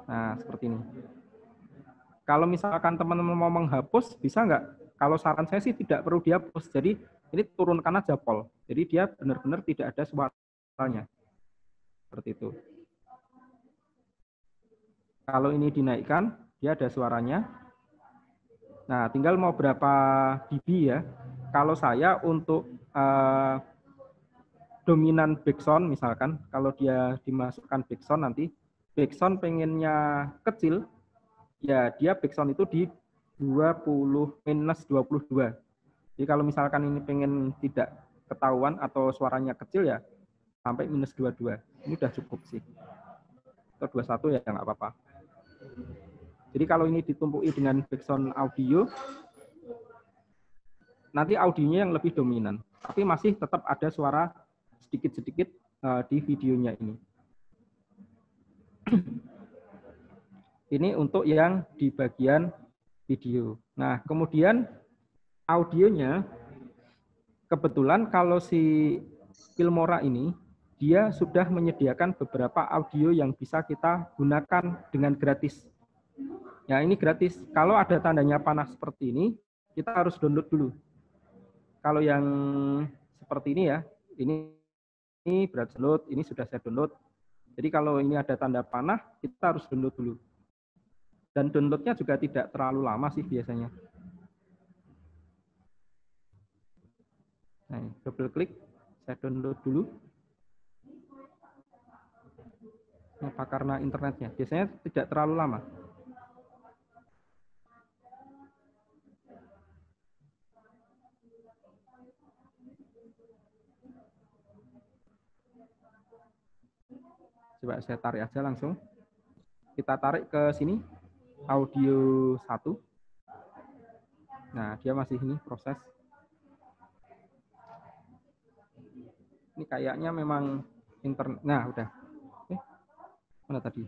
Nah, seperti ini. Kalau misalkan teman-teman mau menghapus, bisa nggak? Kalau saran saya sih tidak perlu dihapus. Jadi ini turunkan aja pol. Jadi dia benar-benar tidak ada suaranya. Seperti itu. Kalau ini dinaikkan, dia ada suaranya. Nah, tinggal mau berapa dB ya. Kalau saya untuk dominan backsound misalkan, kalau dia dimasukkan backsound nanti, backsound pengennya kecil, ya dia backsound itu di 20-22. Jadi kalau misalkan ini pengen tidak ketahuan atau suaranya kecil ya sampai -22. Ini udah cukup sih. Atau 21 ya nggak apa-apa. Jadi kalau ini ditumpuki dengan background audio, nanti audionya yang lebih dominan. Tapi masih tetap ada suara sedikit-sedikit di videonya ini. Ini untuk yang di bagian video. Nah, kemudian audionya, kebetulan kalau si Filmora ini, dia sudah menyediakan beberapa audio yang bisa kita gunakan dengan gratis. Ya, ini gratis. Kalau ada tandanya panah seperti ini, kita harus download dulu. Kalau yang seperti ini ya, ini berat download, ini sudah saya download. Jadi kalau ini ada tanda panah, kita harus download dulu. Dan downloadnya juga tidak terlalu lama sih biasanya. Nah, double klik, saya download dulu. Apa karena internetnya? Biasanya tidak terlalu lama. Coba saya tarik aja langsung. Kita tarik ke sini, audio 1. Nah, dia masih ini proses. Ini kayaknya memang internet. Nah, udah. Mana tadi?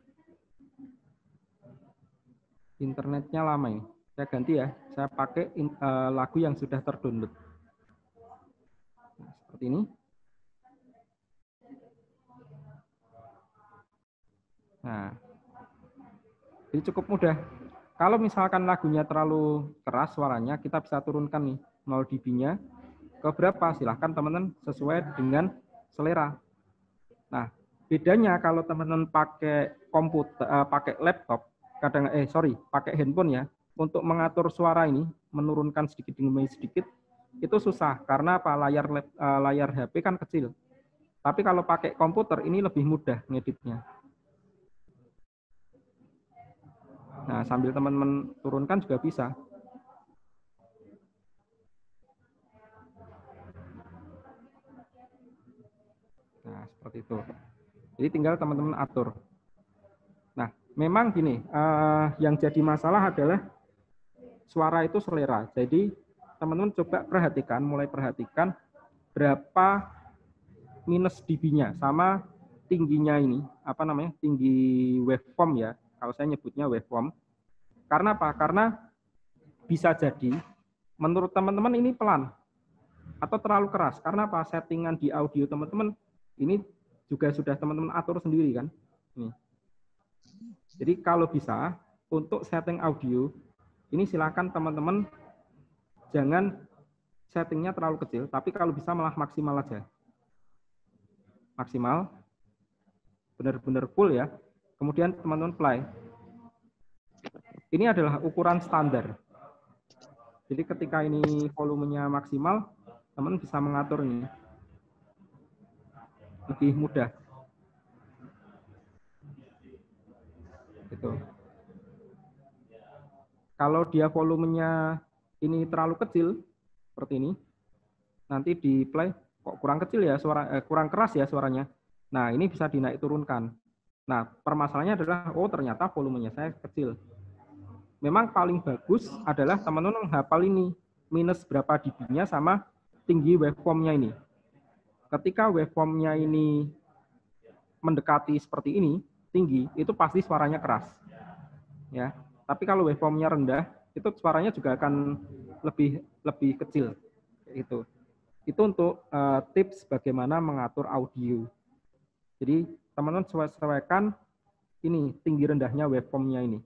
Internetnya lama ini. Saya ganti ya. Saya pakai lagu yang sudah terdownload. Nah, seperti ini. Nah, ini cukup mudah. Kalau misalkan lagunya terlalu keras suaranya, kita bisa turunkan nih 0 dB-nya ke berapa? Silahkan teman-teman sesuai dengan selera. Nah, bedanya kalau teman-teman pakai komputer, pakai laptop, pakai handphone ya, untuk mengatur suara ini, menurunkan sedikit demi sedikit, itu susah karena apa? Layar HP kan kecil. Tapi kalau pakai komputer ini lebih mudah ngeditnya. Nah, sambil teman-teman turunkan juga bisa. seperti itu. Jadi tinggal teman-teman atur. Nah, memang gini, yang jadi masalah adalah suara itu selera. Jadi teman-teman coba perhatikan, mulai perhatikan berapa minus dB-nya sama tingginya ini, apa namanya, tinggi waveform ya, kalau saya nyebutnya waveform. Karena apa? Karena bisa jadi menurut teman-teman ini pelan atau terlalu keras. Karena apa? Settingan di audio teman-teman ini juga sudah teman-teman atur sendiri kan. Nih. Jadi kalau bisa untuk setting audio ini silakan teman-teman jangan settingnya terlalu kecil, tapi kalau bisa malah maksimal aja. Maksimal, benar-benar full ya. Kemudian teman-teman play. Ini adalah ukuran standar. Jadi ketika ini volumenya maksimal, teman-teman bisa mengatur ini. Lebih mudah. Gitu. Kalau dia volumenya ini terlalu kecil, seperti ini, nanti di play kok kurang kecil ya suara, kurang keras ya suaranya. Nah ini bisa dinaik turunkan. Nah permasalahannya adalah ternyata volumenya saya kecil. Memang paling bagus adalah teman-teman menghafal ini minus berapa dB-nya sama tinggi waveform-nya ini. Ketika waveform-nya ini mendekati seperti ini tinggi, itu pasti suaranya keras. Ya, tapi kalau waveform-nya rendah, itu suaranya juga akan lebih kecil. Itu untuk tips bagaimana mengatur audio. Jadi teman-teman sesuaikan ini tinggi rendahnya waveform-nya ini.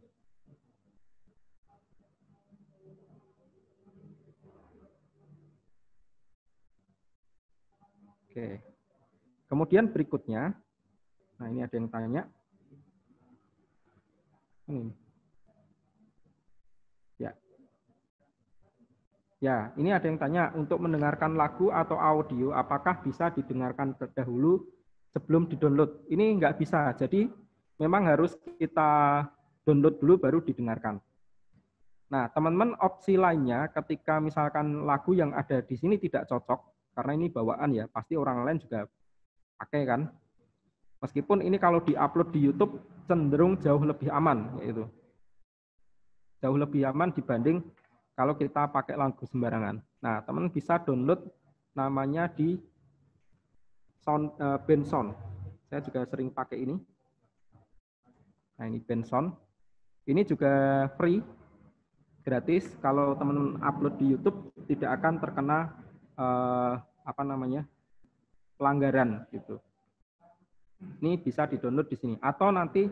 Oke. Kemudian berikutnya, nah ini ada yang tanya. Ini. Ya, ini ada yang tanya, untuk mendengarkan lagu atau audio, apakah bisa didengarkan terdahulu sebelum di-download? Ini nggak bisa, jadi memang harus kita download dulu baru didengarkan. Nah, teman-teman opsi lainnya ketika misalkan lagu yang ada di sini tidak cocok, karena ini bawaan ya, pasti orang lain juga pakai kan. Meskipun ini kalau di-upload di YouTube cenderung jauh lebih aman, yaitu jauh lebih aman dibanding kalau kita pakai lagu sembarangan. Nah, teman bisa download namanya di Bensound. Saya juga sering pakai ini. Nah, ini Bensound. Ini juga free, gratis. Kalau teman upload di YouTube tidak akan terkena pelanggaran gitu. Ini bisa di-download di sini. Atau nanti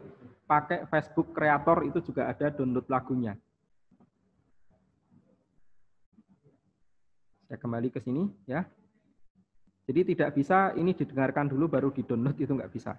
pakai Facebook Creator itu juga ada download lagunya. Saya kembali ke sini ya. Jadi tidak bisa ini didengarkan dulu baru di-download, itu nggak bisa.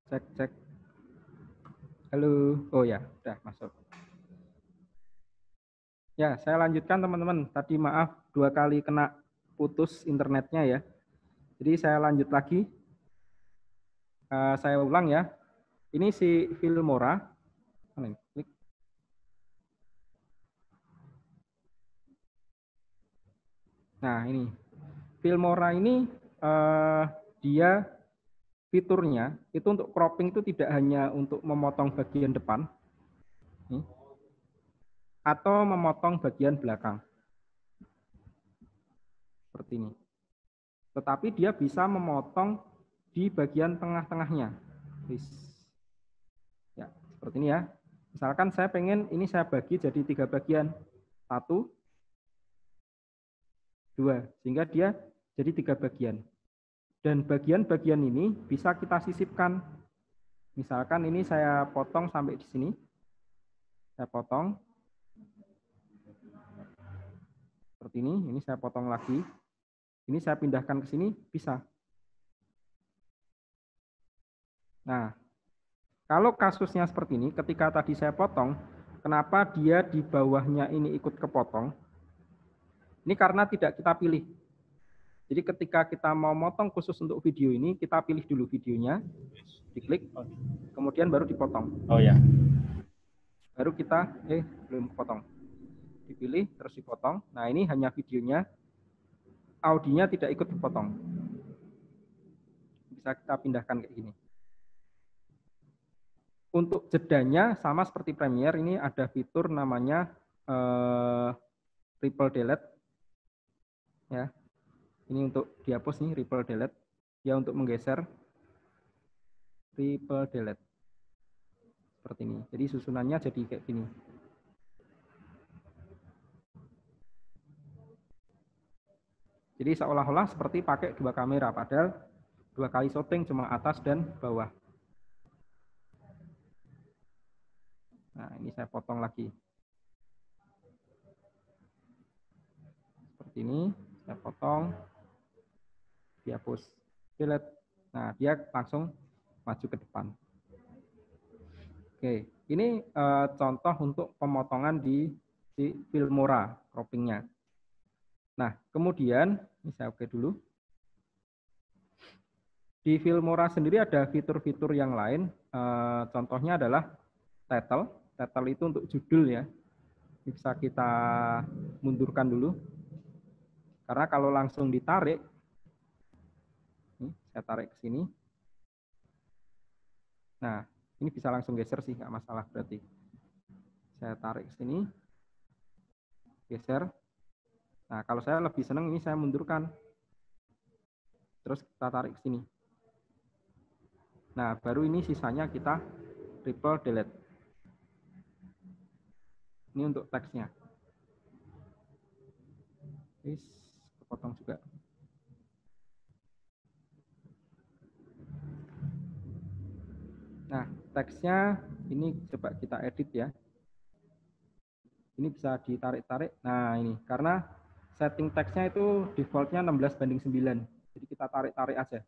Cek. Halo. Oh ya, udah masuk. Ya, saya lanjutkan teman-teman. Tadi maaf 2 kali kena putus internetnya ya. Jadi saya lanjut lagi. Saya ulang ya. Ini si Filmora. Klik. Nah ini. Filmora ini dia fiturnya itu untuk cropping itu tidak hanya untuk memotong bagian depan. Nih, atau memotong bagian belakang. Seperti ini. Tetapi dia bisa memotong di bagian tengah-tengahnya. Ya, seperti ini ya. Misalkan saya pengen ini saya bagi jadi 3 bagian. 1, 2. Sehingga dia jadi 3 bagian. Dan bagian-bagian ini bisa kita sisipkan. Misalkan ini saya potong sampai di sini. Saya potong. Seperti ini saya potong lagi. Ini saya pindahkan ke sini, bisa. Nah, kalau kasusnya seperti ini, ketika tadi saya potong, kenapa dia di bawahnya ini ikut kepotong? Ini karena tidak kita pilih. Jadi ketika kita mau motong khusus untuk video ini, kita pilih dulu videonya, diklik, kemudian baru dipotong. Oh ya. Baru kita, belum potong. Dipilih, terus dipotong. Nah ini hanya videonya, audionya tidak ikut dipotong. Bisa kita pindahkan kayak gini. Untuk jedanya sama seperti Premiere, ini ada fitur namanya Ripple Delete. Ya, ini untuk dihapus nih Ripple Delete. Dia untuk menggeser Ripple Delete. Seperti ini. Jadi susunannya jadi kayak gini. Jadi seolah-olah seperti pakai 2 kamera, padahal 2 kali shooting cuma atas dan bawah. Nah, ini saya potong lagi. Seperti ini, saya potong, dihapus, delete. Nah, dia langsung maju ke depan. Oke, ini contoh untuk pemotongan di Filmora, croppingnya. Nah, kemudian, ini saya oke dulu. Di Filmora sendiri ada fitur-fitur yang lain, contohnya adalah title. Title itu untuk judul ya. Bisa kita mundurkan dulu. Karena kalau langsung ditarik, ini saya tarik ke sini. Nah, ini bisa langsung geser sih, nggak masalah berarti. Saya tarik ke sini, geser. Nah, kalau saya lebih senang ini saya mundurkan. Terus kita tarik ke sini. Nah, baru ini sisanya kita Ripple Delete. Ini untuk teksnya. Kepotong juga. Nah, teksnya ini coba kita edit ya. Ini bisa ditarik-tarik. Nah, ini karena setting teksnya itu defaultnya 16:9. Jadi kita tarik-tarik aja.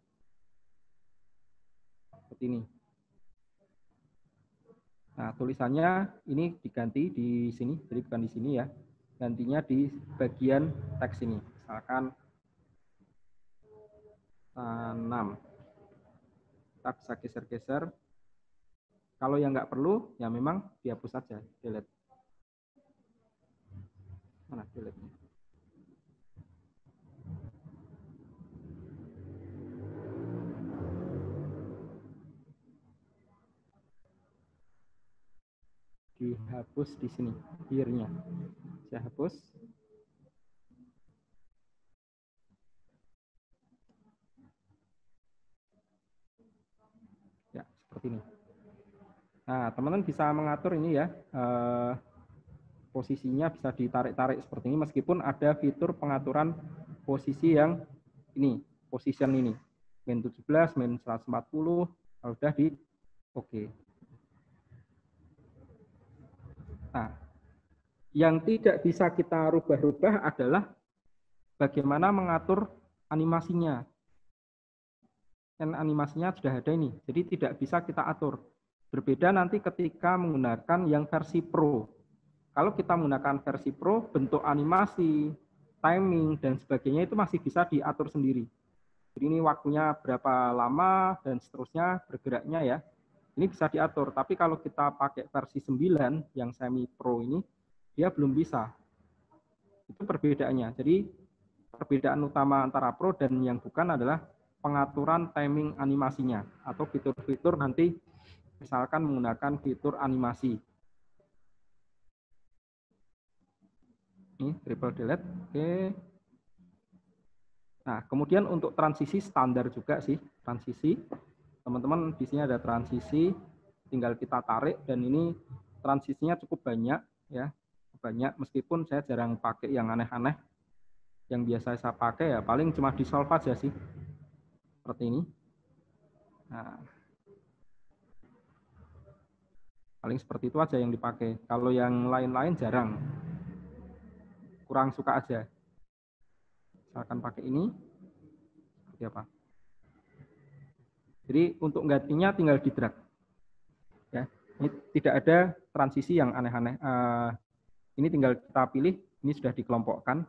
Seperti ini. Nah, tulisannya ini diganti di sini, jadi bukan di sini ya. Gantinya di bagian teks ini. Misalkan tanam. Kita bisa geser-geser. Kalau yang nggak perlu, ya memang dihapus saja, delete. Mana delete-nya? Dihapus di sini, here-nya. Saya hapus. Ya, seperti ini. Nah, teman-teman bisa mengatur ini ya, posisinya bisa ditarik-tarik seperti ini, meskipun ada fitur pengaturan posisi yang ini, position ini. Min 17, min 140, kalau udah di oke. Nah, yang tidak bisa kita rubah-rubah adalah bagaimana mengatur animasinya. animasinya sudah ada ini. Jadi tidak bisa kita atur. Berbeda nanti ketika menggunakan yang versi Pro. Kalau kita menggunakan versi Pro, bentuk animasi, timing, dan sebagainya itu masih bisa diatur sendiri. Jadi ini waktunya berapa lama, dan seterusnya bergeraknya ya. Ini bisa diatur. Tapi kalau kita pakai versi 9 yang semi Pro ini, dia belum bisa. Itu perbedaannya. Jadi perbedaan utama antara Pro dan yang bukan adalah pengaturan timing animasinya atau fitur-fitur nanti misalkan menggunakan fitur animasi. Ini triple delete. Oke. Nah, kemudian untuk transisi standar juga sih, transisi. Teman-teman di sini ada transisi, tinggal kita tarik dan ini transisinya cukup banyak ya. Banyak meskipun saya jarang pakai yang aneh-aneh. Yang biasa saya pakai ya paling cuma di solve aja sih. Seperti ini. Nah, paling seperti itu aja yang dipakai. Kalau yang lain-lain jarang. Kurang suka aja. Misalkan pakai ini. Seperti apa? Jadi untuk gantinya tinggal di drag. Ya, ini tidak ada transisi yang aneh-aneh. Ini tinggal kita pilih, ini sudah dikelompokkan.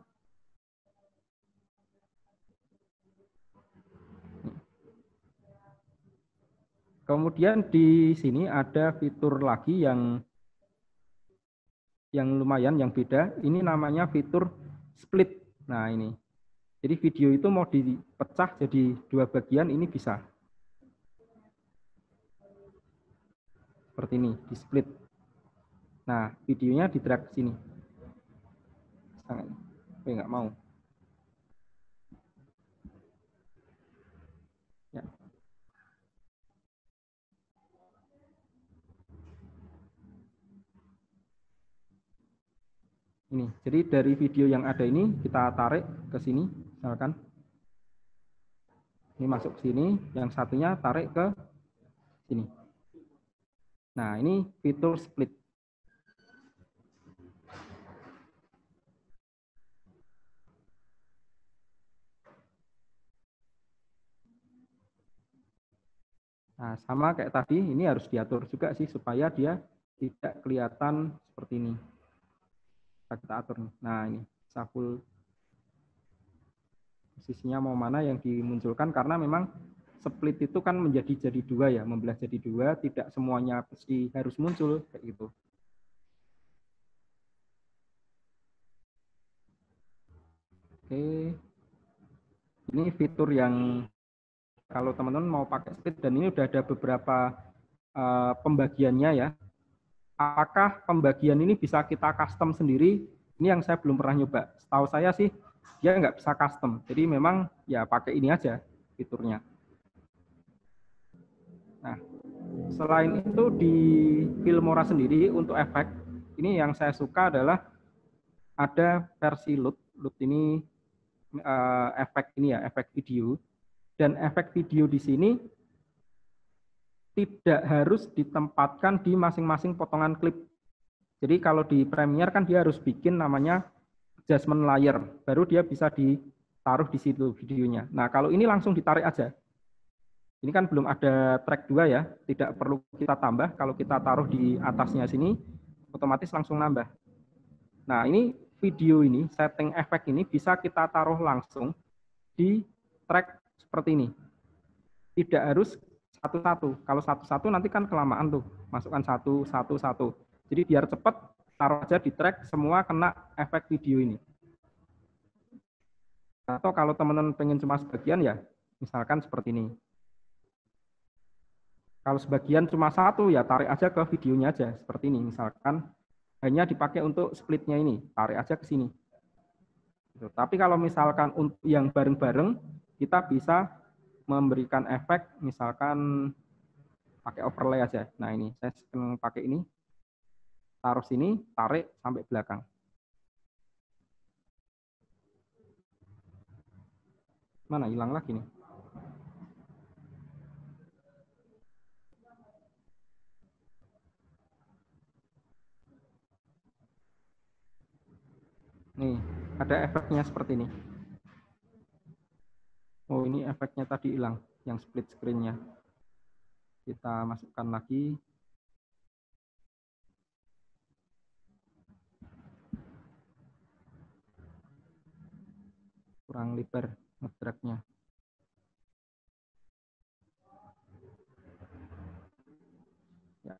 Kemudian di sini ada fitur lagi yang lumayan, yang beda. Ini namanya fitur split. Nah ini. Jadi video itu mau dipecah jadi 2 bagian, ini bisa. Seperti ini, di split. Nah, videonya di drag ke sini. Oke, nggak mau. Ya. Ini, jadi dari video yang ada ini kita tarik ke sini, misalkan. Ini masuk ke sini, yang satunya tarik ke sini. Nah, ini fitur split. Nah, sama kayak tadi, ini harus diatur juga sih supaya dia tidak kelihatan seperti ini. Kita atur nih. Nah, ini shuffle posisinya mau mana yang dimunculkan karena memang split itu kan jadi 2 ya, membelah jadi 2, tidak semuanya pasti harus muncul kayak gitu. Oke. Ini fitur yang kalau teman-teman mau pakai split dan ini udah ada beberapa pembagiannya ya. Apakah pembagian ini bisa kita custom sendiri? Ini yang saya belum pernah nyoba. Setahu saya sih dia nggak bisa custom. Jadi memang ya pakai ini aja fiturnya. Nah, selain itu di Filmora sendiri untuk efek, ini yang saya suka adalah ada versi LUT. LUT ini efek ini ya, efek video. Dan efek video di sini tidak harus ditempatkan di masing-masing potongan klip. Jadi kalau di Premiere kan dia harus bikin namanya adjustment layer, baru dia bisa ditaruh di situ videonya. Nah, kalau ini langsung ditarik aja. Ini kan belum ada track 2 ya, tidak perlu kita tambah. Kalau kita taruh di atasnya sini, otomatis langsung nambah. Nah, ini video ini, setting efek ini bisa kita taruh langsung di track seperti ini. Tidak harus satu-satu. Kalau satu-satu nanti kan kelamaan tuh. Masukkan satu. Jadi biar cepat, taruh aja di track semua kena efek video ini. Atau kalau teman-teman pengen cuma sebagian ya, misalkan seperti ini. Kalau sebagian cuma satu ya tarik aja ke videonya aja. Seperti ini misalkan hanya dipakai untuk splitnya ini. Tarik aja ke sini. Tapi kalau misalkan untuk yang bareng-bareng, kita bisa memberikan efek misalkan pakai overlay aja. Nah ini saya senang pakai ini. Taruh sini, tarik sampai belakang. Mana hilang lagi nih? Nih, ada efeknya seperti ini. Oh, ini efeknya tadi hilang. yang split screen-nya. Kita masukkan lagi. Kurang lebar ngedragnya. Ya.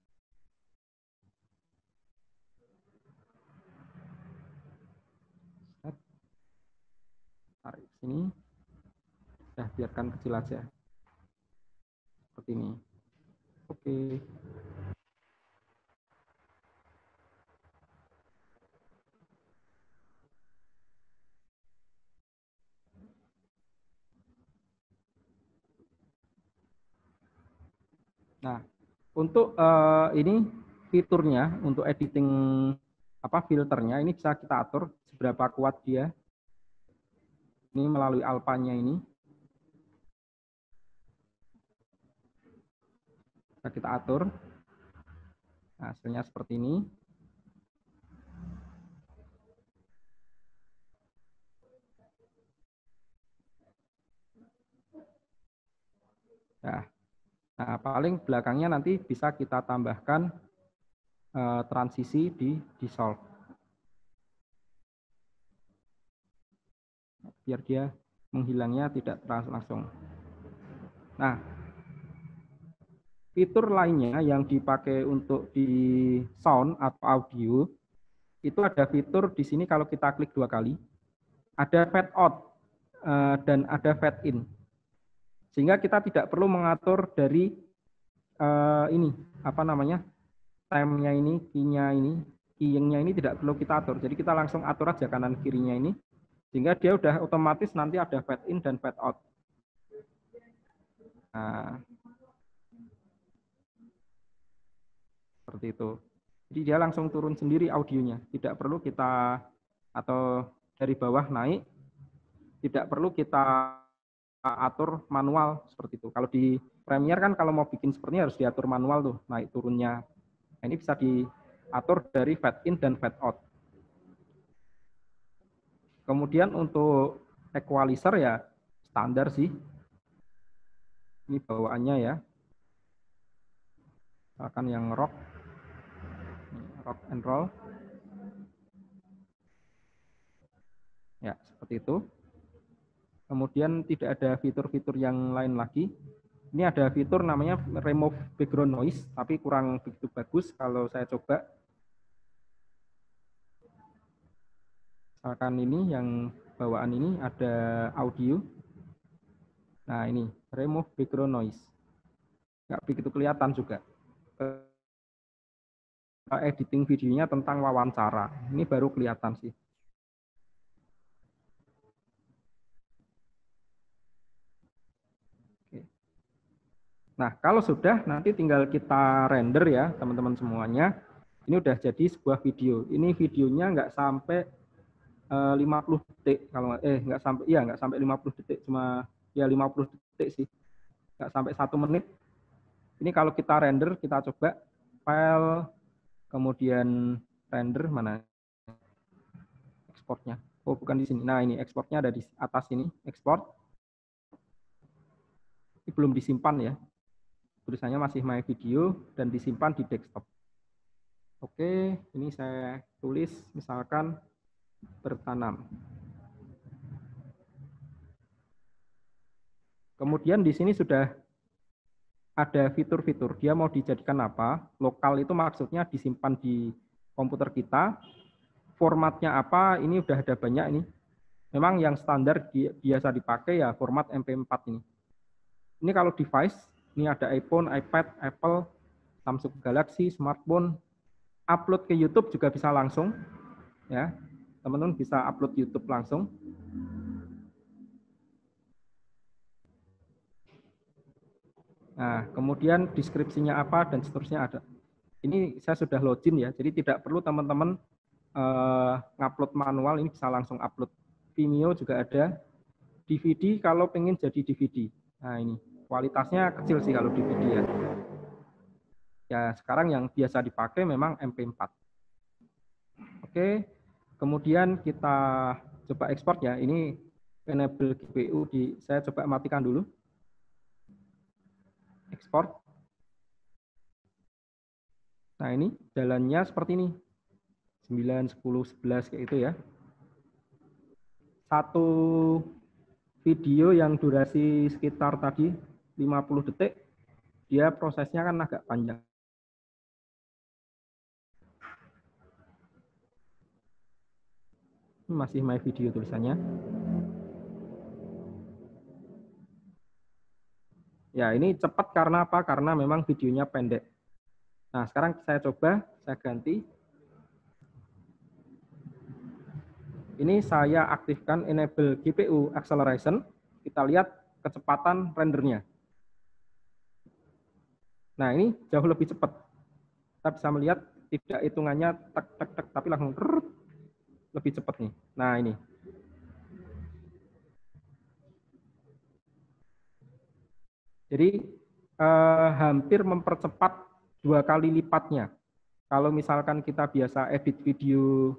Tarik sini. Biarkan kecil aja. Seperti ini. Oke. Nah, untuk ini fiturnya, untuk editing filternya, ini bisa kita atur seberapa kuat dia. Ini melalui alpanya ini. Bisa kita atur. Nah, hasilnya seperti ini. Nah, paling belakangnya nanti bisa kita tambahkan transisi di dissolve. Biar dia menghilangnya tidak langsung. Nah, fitur lainnya yang dipakai untuk di sound atau audio, itu ada fitur di sini kalau kita klik 2 kali, ada fade out dan ada fade in. Sehingga kita tidak perlu mengatur dari ini, time-nya ini, keying-nya ini tidak perlu kita atur. Jadi kita langsung atur aja kanan kirinya ini, sehingga dia udah otomatis nanti ada fade in dan fade out. Nah, seperti itu. Jadi dia langsung turun sendiri audionya, tidak perlu kita atau dari bawah naik, tidak perlu kita atur manual seperti itu. Kalau di Premiere kan kalau mau bikin seperti ini harus diatur manual tuh, naik turunnya. Nah, ini bisa diatur dari fade in dan fade out. Kemudian untuk equalizer ya standar sih. Ini bawaannya ya. Misalkan yang rock and roll. Ya, seperti itu. Kemudian tidak ada fitur-fitur yang lain lagi. Ini ada fitur namanya remove background noise, tapi kurang begitu bagus kalau saya coba. Misalkan ini yang bawaan ini ada audio. Nah ini, remove background noise. Nggak begitu kelihatan juga. Editing videonya tentang wawancara. Ini baru kelihatan sih. Nah, kalau sudah nanti tinggal kita render ya, teman-teman semuanya. Ini udah jadi sebuah video. Ini videonya nggak sampai 50 detik kalau nggak sampai 50 detik, cuma ya 50 detik sih. Nggak sampai 1 menit. Ini kalau kita render, kita coba file kemudian render mana ekspornya. Oh, bukan di sini. Nah, ini ekspornya ada di atas ini, ekspor. Ini belum disimpan ya. Tulisannya masih My Video dan disimpan di desktop. Oke, ini saya tulis misalkan bertanam. Kemudian di sini sudah ada fitur-fitur. Dia mau dijadikan apa? Lokal itu maksudnya disimpan di komputer kita. Formatnya apa? Ini udah ada banyak ini. Memang yang standar biasa dipakai ya format MP4 ini. Ini kalau device, ini ada iPhone, iPad, Apple, Samsung Galaxy, smartphone. Upload ke YouTube juga bisa langsung. Ya, teman-teman bisa upload YouTube langsung. Nah, kemudian deskripsinya apa dan seterusnya ada. Ini saya sudah login ya, jadi tidak perlu teman-teman ngupload manual, ini bisa langsung upload. Vimeo juga ada. DVD kalau pengen jadi DVD. Nah ini, kualitasnya kecil sih kalau DVD ya. Ya sekarang yang biasa dipakai memang MP4. Oke, kemudian kita coba ekspor ya. Ini enable GPU saya coba matikan dulu. export. Nah, ini jalannya seperti ini. 9, 10, 11 kayak itu ya. Satu video yang durasi sekitar tadi 50 detik, dia prosesnya kan agak panjang. Ini masih my video tulisannya. Ya, ini cepat karena apa? Karena memang videonya pendek. Nah, sekarang saya coba, saya ganti. Ini saya aktifkan enable GPU acceleration. Kita lihat kecepatan rendernya. Nah, ini jauh lebih cepat. Kita bisa melihat tidak hitungannya tek tek tek, tapi langsung lebih cepat nih. Nah, ini. Jadi hampir mempercepat 2 kali lipatnya. Kalau misalkan kita biasa edit video,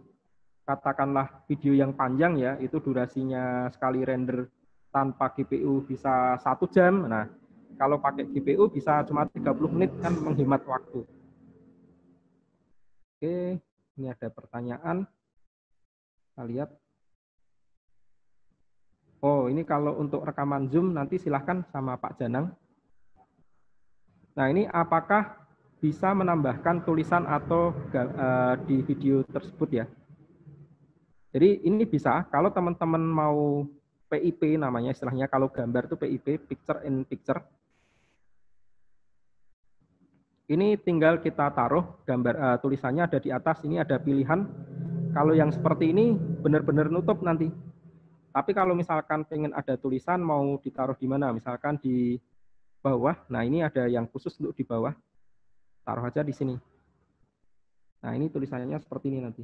katakanlah video yang panjang ya, itu durasinya sekali render tanpa GPU bisa 1 jam. Nah, kalau pakai GPU bisa cuma 30 menit, kan menghemat waktu. Oke, ini ada pertanyaan. Kita lihat. Oh, ini kalau untuk rekaman Zoom nanti silahkan sama Pak Janang. Nah, ini apakah bisa menambahkan tulisan atau di video tersebut ya? Jadi ini bisa, kalau teman-teman mau PIP namanya istilahnya, kalau gambar itu PIP, picture in picture. Ini tinggal kita taruh gambar tulisannya ada di atas, ini ada pilihan. Kalau yang seperti ini benar-benar nutup nanti. Tapi kalau misalkan pengen ada tulisan mau ditaruh di mana? Misalkan di bawah. Nah, ini ada yang khusus untuk di bawah. Taruh aja di sini. Nah, ini tulisannya seperti ini nanti.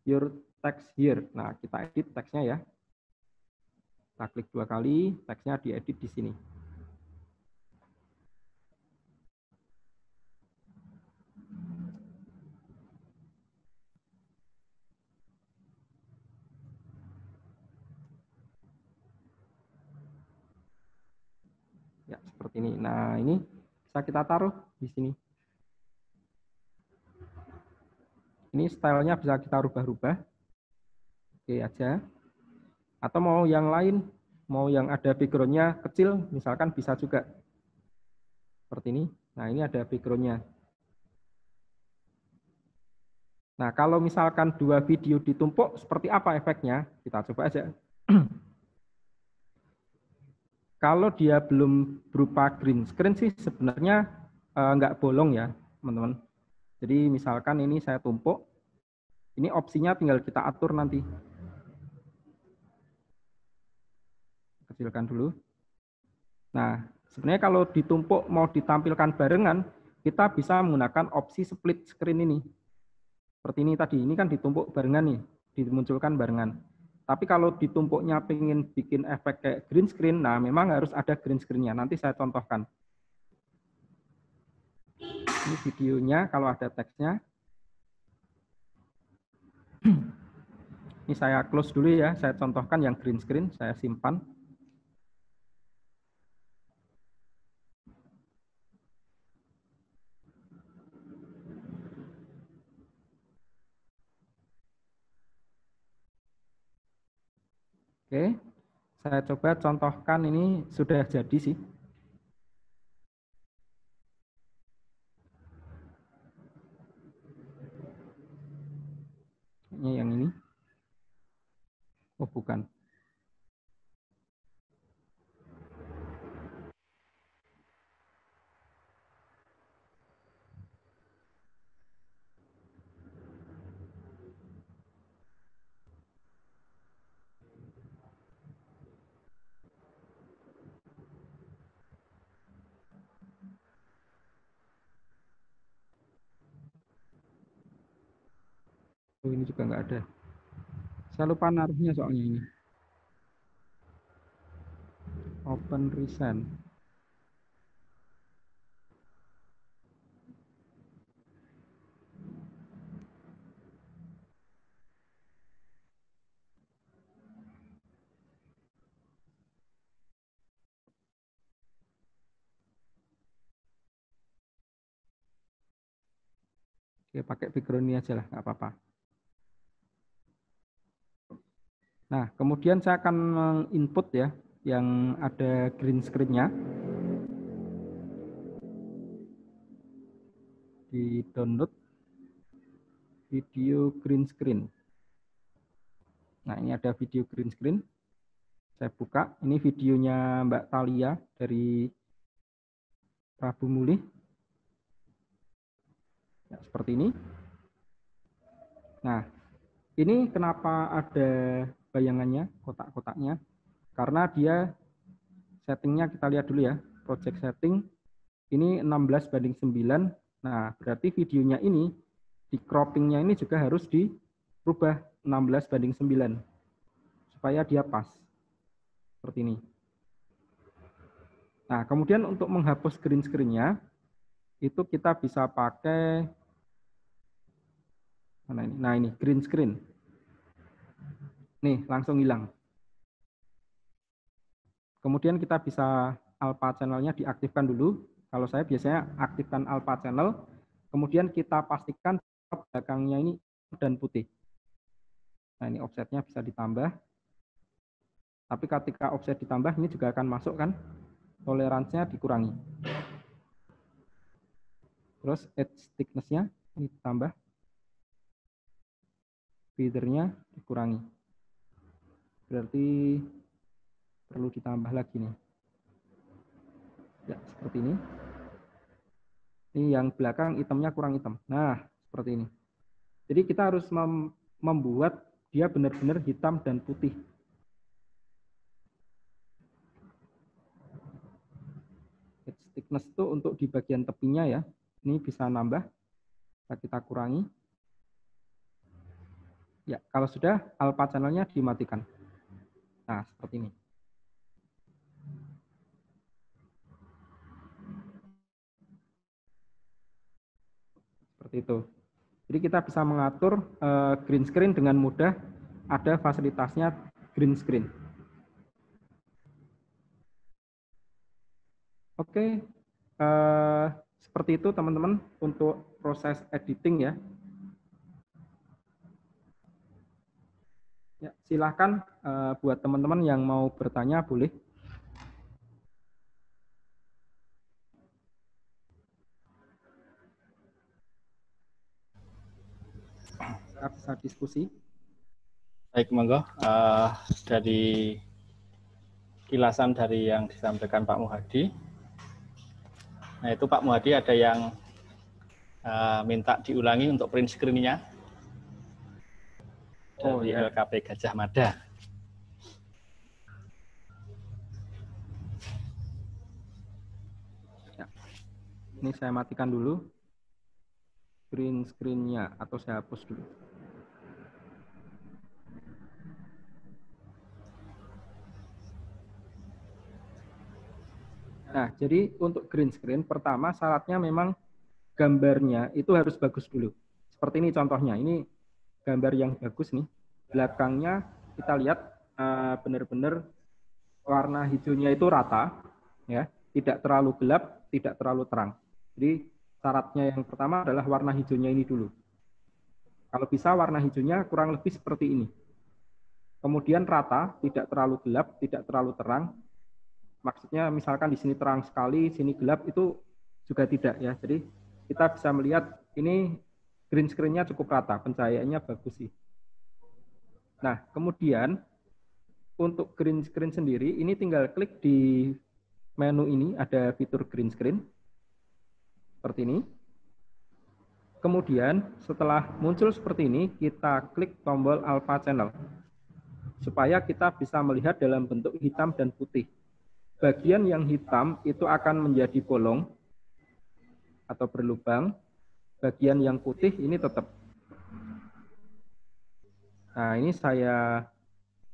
Your text here. Nah, kita edit teksnya ya. Kita klik 2 kali, teksnya diedit di sini. Ya, seperti ini. Nah, ini bisa kita taruh di sini. Ini stylenya bisa kita rubah-rubah. Oke aja. Atau mau yang lain, mau yang ada background-nya kecil, misalkan bisa juga. Seperti ini. Nah, ini ada background-nya. Nah, kalau misalkan 2 video ditumpuk, seperti apa efeknya? Kita coba aja. Kalau dia belum berupa green screen sih sebenarnya nggak bolong ya, teman-teman. Jadi misalkan ini saya tumpuk, ini opsinya tinggal kita atur nanti. Kecilkan dulu. Nah, sebenarnya kalau ditumpuk mau ditampilkan barengan, kita bisa menggunakan opsi split screen ini. Seperti ini tadi, ini kan ditumpuk barengan nih, dimunculkan barengan. Tapi kalau ditumpuknya pengen bikin efek kayak green screen, nah memang harus ada green screen-nya. Nanti saya contohkan. Ini videonya, kalau ada teksnya. Ini saya close dulu ya, saya contohkan yang green screen, saya simpan. Oke, saya coba contohkan ini sudah jadi sih. Ini yang ini. Oh, bukan. Oh, ini juga nggak ada. Saya lupa naruhnya soalnya ini. Open recent. Oke, pakai background ini aja lah, nggak apa-apa. Nah, kemudian saya akan menginput ya, yang ada green screen-nya. Di download video green screen. Nah, ini ada video green screen. Saya buka. Ini videonya Mbak Thalia dari Prabu Mulih. Ya, seperti ini. Nah, ini kenapa ada bayangannya, kotak-kotaknya? Karena dia settingnya kita lihat dulu ya. Project setting ini 16:9. Nah, berarti videonya ini di croppingnya ini juga harus dirubah 16:9 supaya dia pas seperti ini. Nah, kemudian untuk menghapus green screen-nya itu kita bisa pakai mana ini? Nah, ini green screen. Nih, langsung hilang. Kemudian kita bisa alpha channel-nya diaktifkan dulu. Kalau saya biasanya aktifkan alpha channel, kemudian kita pastikan belakangnya ini dan putih. Nah, ini offset-nya bisa ditambah. Tapi ketika offset ditambah, ini juga akan masuk kan, toleransinya dikurangi. Terus edge thickness-nya ini ditambah, feather-nya dikurangi. Berarti perlu ditambah lagi nih. Ya, seperti ini. Ini yang belakang hitamnya kurang hitam. Nah, seperti ini. Jadi kita harus membuat dia benar-benar hitam dan putih. Edge thickness itu untuk di bagian tepinya ya. Ini bisa nambah. Kita kurangi. Ya, kalau sudah alpha channel-nya dimatikan. Nah, seperti ini. Seperti itu. Jadi kita bisa mengatur green screen dengan mudah. Ada fasilitasnya green screen. Oke, seperti itu teman-teman untuk proses editing ya. Ya, silahkan buat teman-teman yang mau bertanya boleh. Kita bisa diskusi. Baik, monggo. Dari kilasan dari yang disampaikan Pak Muhadi. Nah, itu Pak Muhadi ada yang minta diulangi untuk print screen-nya dari ya. LKP Gajah Mada. Ya. Ini saya matikan dulu green screen-nya atau saya hapus dulu. Nah, jadi untuk green screen pertama syaratnya memang gambarnya itu harus bagus dulu. Seperti ini contohnya. Ini gambar yang bagus nih. Belakangnya kita lihat benar-benar warna hijaunya itu rata, ya, tidak terlalu gelap, tidak terlalu terang. Jadi syaratnya yang pertama adalah warna hijaunya ini dulu. Kalau bisa warna hijaunya kurang lebih seperti ini. Kemudian rata, tidak terlalu gelap, tidak terlalu terang. Maksudnya misalkan di sini terang sekali, sini gelap, itu juga tidak ya. Jadi kita bisa melihat ini green screen-nya cukup rata, pencahayaannya bagus sih. Nah, kemudian untuk green screen sendiri, ini tinggal klik di menu ini, ada fitur green screen. Seperti ini. Kemudian setelah muncul seperti ini, kita klik tombol alpha channel. Supaya kita bisa melihat dalam bentuk hitam dan putih. Bagian yang hitam itu akan menjadi bolong atau berlubang. Bagian yang putih ini tetap. Nah, ini saya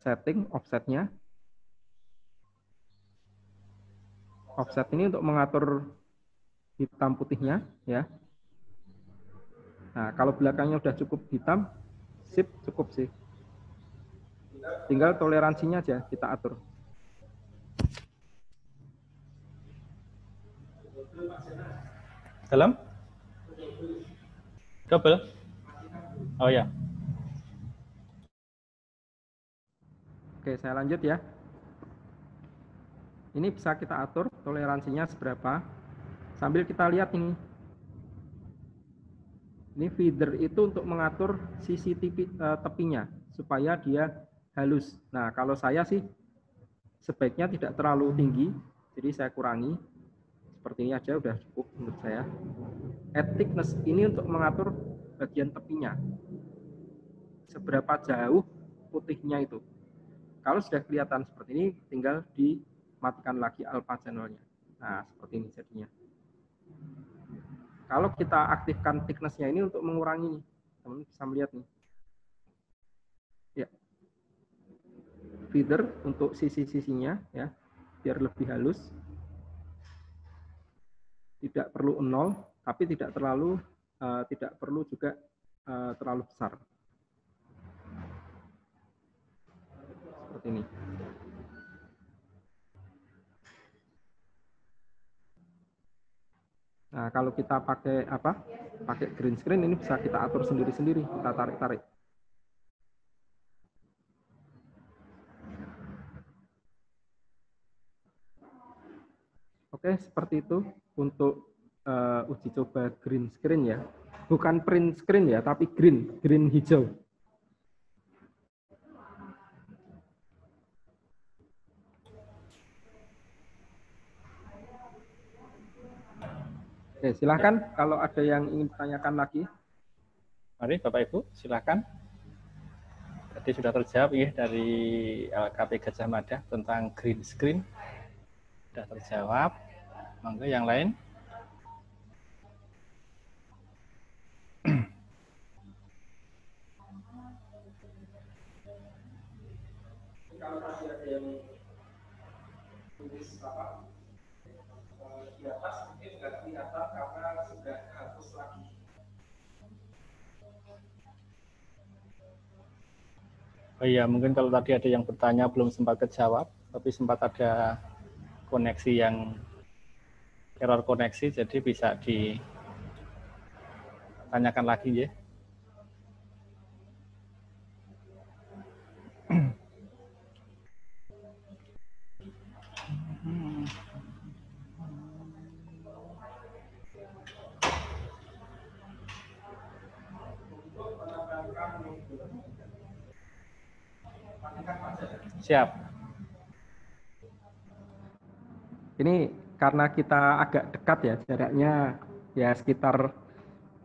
setting offsetnya. Offset ini untuk mengatur hitam putihnya, ya. Nah, kalau belakangnya udah cukup hitam, sip, cukup sih. Tinggal toleransinya aja kita atur. Dalam? Double. Oh ya. Oke, saya lanjut ya. Ini bisa kita atur toleransinya seberapa. Sambil kita lihat ini. Ini feeder itu untuk mengatur sisi tepinya supaya dia halus. Nah, kalau saya sih sebaiknya tidak terlalu tinggi, jadi saya kurangi. Seperti ini aja udah cukup menurut saya. Add thickness ini untuk mengatur bagian tepinya. Seberapa jauh putihnya itu. Kalau sudah kelihatan seperti ini, tinggal dimatikan lagi alpha channelnya. Nah, seperti ini jadinya. Kalau kita aktifkan thickness-nya ini untuk mengurangi, teman-teman bisa melihat nih. Ya. Feeder untuk sisi-sisinya ya, biar lebih halus. Tidak perlu 0, tapi tidak perlu juga terlalu besar. Seperti ini. Nah, kalau kita pakai pakai green screen ini bisa kita atur sendiri-sendiri, kita tarik-tarik. Oke, seperti itu untuk uji coba green screen ya. Bukan print screen ya, tapi green hijau. Oke, silakan kalau ada yang ingin ditanyakan lagi. Mari Bapak Ibu, silakan. Tadi sudah terjawab ya dari LKP Gajah Mada tentang green screen. Sudah terjawab. Monggo yang lain. Kalau tadi ada yang tulis di atas mungkin nggak kelihatan karena sudah hapus lagi. Oh iya, mungkin kalau tadi ada yang bertanya belum sempat kejawab, tapi sempat ada koneksi yang error koneksi, jadi bisa ditanyakan lagi ya. Siap. Ini karena kita agak dekat ya, jaraknya ya sekitar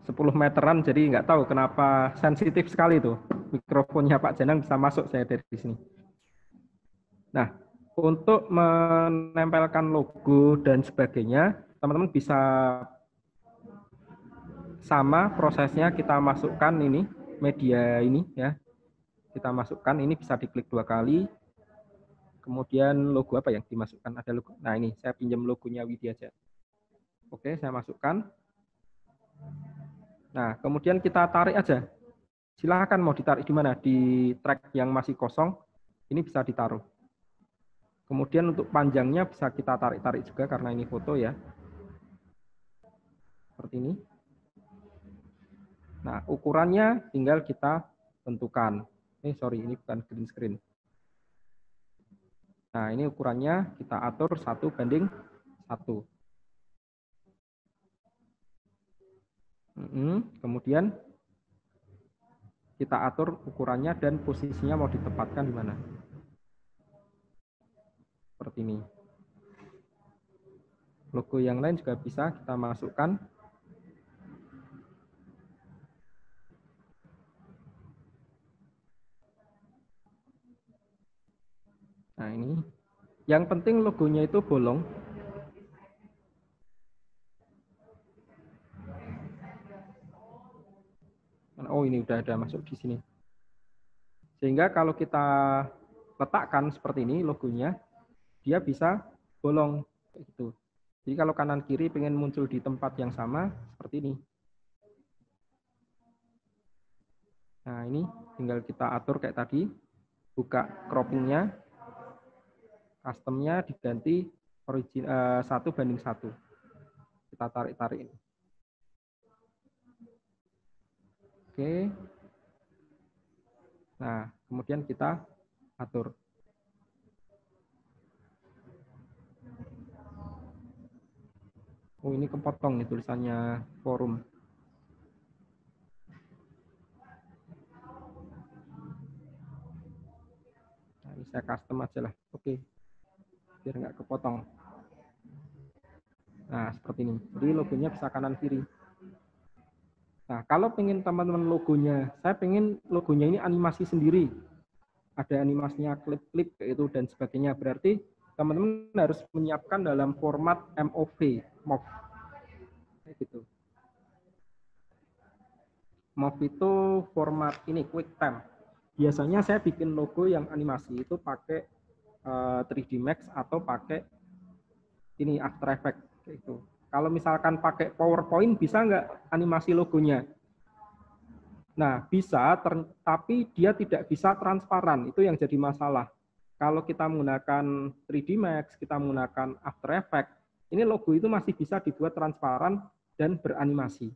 10 meteran, jadi nggak tahu kenapa sensitif sekali tuh. Mikrofonnya Pak Janang bisa masuk saya dari sini. Nah, untuk menempelkan logo dan sebagainya, teman-teman bisa sama prosesnya, kita masukkan ini, media ini ya. Kita masukkan, ini bisa diklik 2 kali. Kemudian logo apa yang dimasukkan? Ada logo. Nah, ini saya pinjam logonya Widya aja. Oke, saya masukkan. Nah, kemudian kita tarik aja. Silahkan mau ditarik di mana? Di track yang masih kosong, ini bisa ditaruh. Kemudian untuk panjangnya bisa kita tarik-tarik juga karena ini foto ya. Seperti ini. Nah, ukurannya tinggal kita tentukan. Sorry, ini bukan green screen. Nah, ini ukurannya kita atur 1:1. Kemudian kita atur ukurannya dan posisinya mau ditempatkan di mana. Seperti ini. Logo yang lain juga bisa kita masukkan. Nah, ini. Yang penting logonya itu bolong. Oh, ini udah ada masuk di sini. Sehingga kalau kita letakkan seperti ini logonya, dia bisa bolong gitu. Jadi kalau kanan kiri pengen muncul di tempat yang sama seperti ini. Nah, ini tinggal kita atur kayak tadi. Buka croppingnya, customnya diganti 1:1. Kita tarik-tarik ini. Oke. Nah, kemudian kita atur. Oh, ini kepotong nih tulisannya forum. Nah, ini saya custom aja lah. Oke. Biar nggak kepotong. Nah, seperti ini. Jadi logonya bisa kanan kiri. Nah, kalau pengen teman-teman logonya, saya pengen logonya ini animasi sendiri. Ada animasinya klip-klip itu dan sebagainya. Berarti teman-teman harus menyiapkan dalam format MOV, MOV. Kayak gitu. MOV itu format ini QuickTime. Biasanya saya bikin logo yang animasi itu pakai 3D Max atau pakai ini After Effects itu. Kalau misalkan pakai PowerPoint bisa nggak animasi logonya? Nah, bisa, tapi dia tidak bisa transparan. Itu yang jadi masalah. Kalau kita menggunakan 3D Max, kita menggunakan After Effects, ini logo itu masih bisa dibuat transparan dan beranimasi.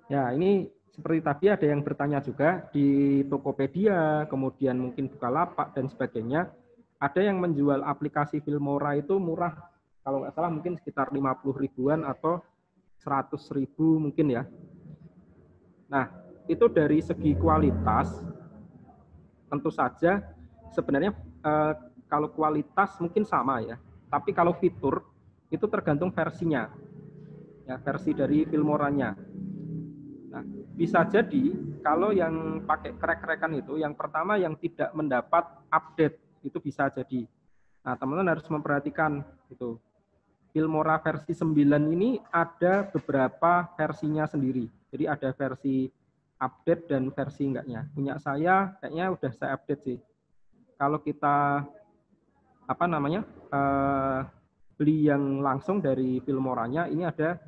Ya, ini seperti tadi ada yang bertanya juga di Tokopedia, kemudian mungkin Bukalapak dan sebagainya. Ada yang menjual aplikasi Filmora itu murah, kalau nggak salah mungkin sekitar 50 ribuan atau 100 ribu mungkin ya. Nah, itu dari segi kualitas, tentu saja sebenarnya kalau kualitas mungkin sama ya. Tapi kalau fitur, itu tergantung versinya, ya versi dari Filmoranya. Nah, bisa jadi kalau yang pakai crack-crackan itu, yang pertama yang tidak mendapat update, itu bisa jadi. Nah, teman-teman harus memperhatikan itu. Filmora versi 9 ini ada beberapa versinya sendiri. Jadi ada versi update dan versi enggaknya. Punya saya kayaknya udah saya update sih. Kalau kita beli yang langsung dari Filmoranya, ini ada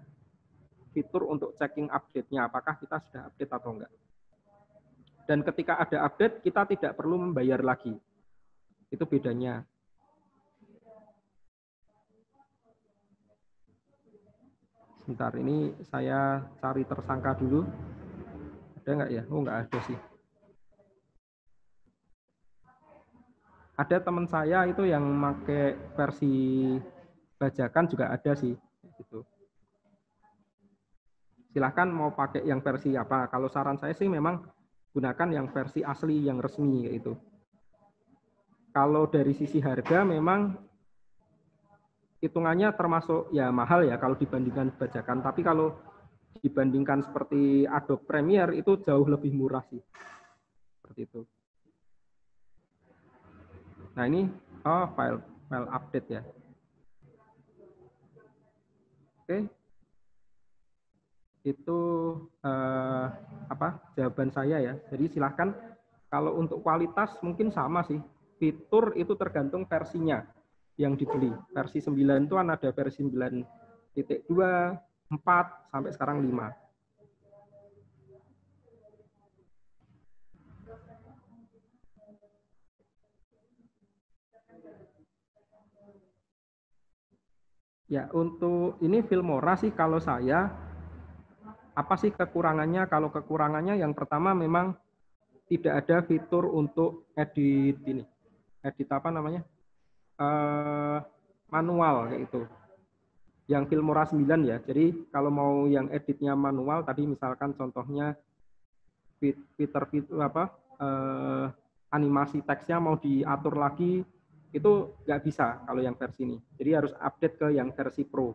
fitur untuk checking update-nya, apakah kita sudah update atau enggak. Dan ketika ada update, kita tidak perlu membayar lagi. Itu bedanya. Sebentar, ini saya cari tersangka dulu. Ada nggak ya? Oh, nggak ada sih. Ada teman saya itu yang pakai versi bajakan juga ada sih. Gitu. Silahkan mau pakai yang versi apa. Kalau saran saya sih memang gunakan yang versi asli, yang resmi gitu. Kalau dari sisi harga memang hitungannya termasuk ya mahal ya kalau dibandingkan bajakan. Tapi kalau dibandingkan seperti Adobe Premiere itu jauh lebih murah sih. Seperti itu. Nah ini file update ya. Oke. Itu jawaban saya ya. Jadi silahkan kalau untuk kualitas mungkin sama sih. Fitur itu tergantung versinya yang dibeli. Versi 9 itu kan ada versi 9.2, 4 sampai sekarang 5. Ya, untuk ini Filmora sih kalau saya apa sih kekurangannya? Kalau kekurangannya yang pertama memang tidak ada fitur untuk edit ini. Edit apa namanya? Manual kayak itu. Yang Filmora 9 ya. Jadi kalau mau yang editnya manual tadi misalkan contohnya fitur animasi teksnya mau diatur lagi itu nggak bisa kalau yang versi ini. Jadi harus update ke yang versi Pro.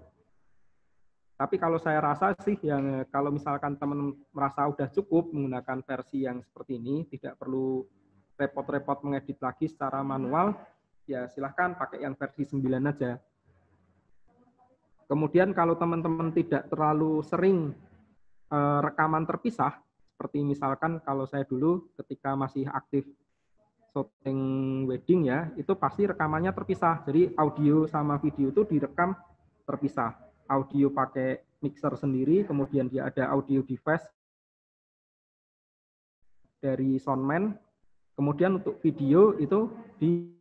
Tapi kalau saya rasa sih yang kalau misalkan teman merasa udah cukup menggunakan versi yang seperti ini, tidak perlu repot-repot mengedit lagi secara manual, ya silahkan pakai yang versi 9 aja. Kemudian kalau teman-teman tidak terlalu sering rekaman terpisah, seperti misalkan kalau saya dulu ketika masih aktif syuting wedding ya, itu pasti rekamannya terpisah. Jadi audio sama video itu direkam terpisah. Audio pakai mixer sendiri, kemudian dia ada audio device dari soundman, kemudian untuk video itu di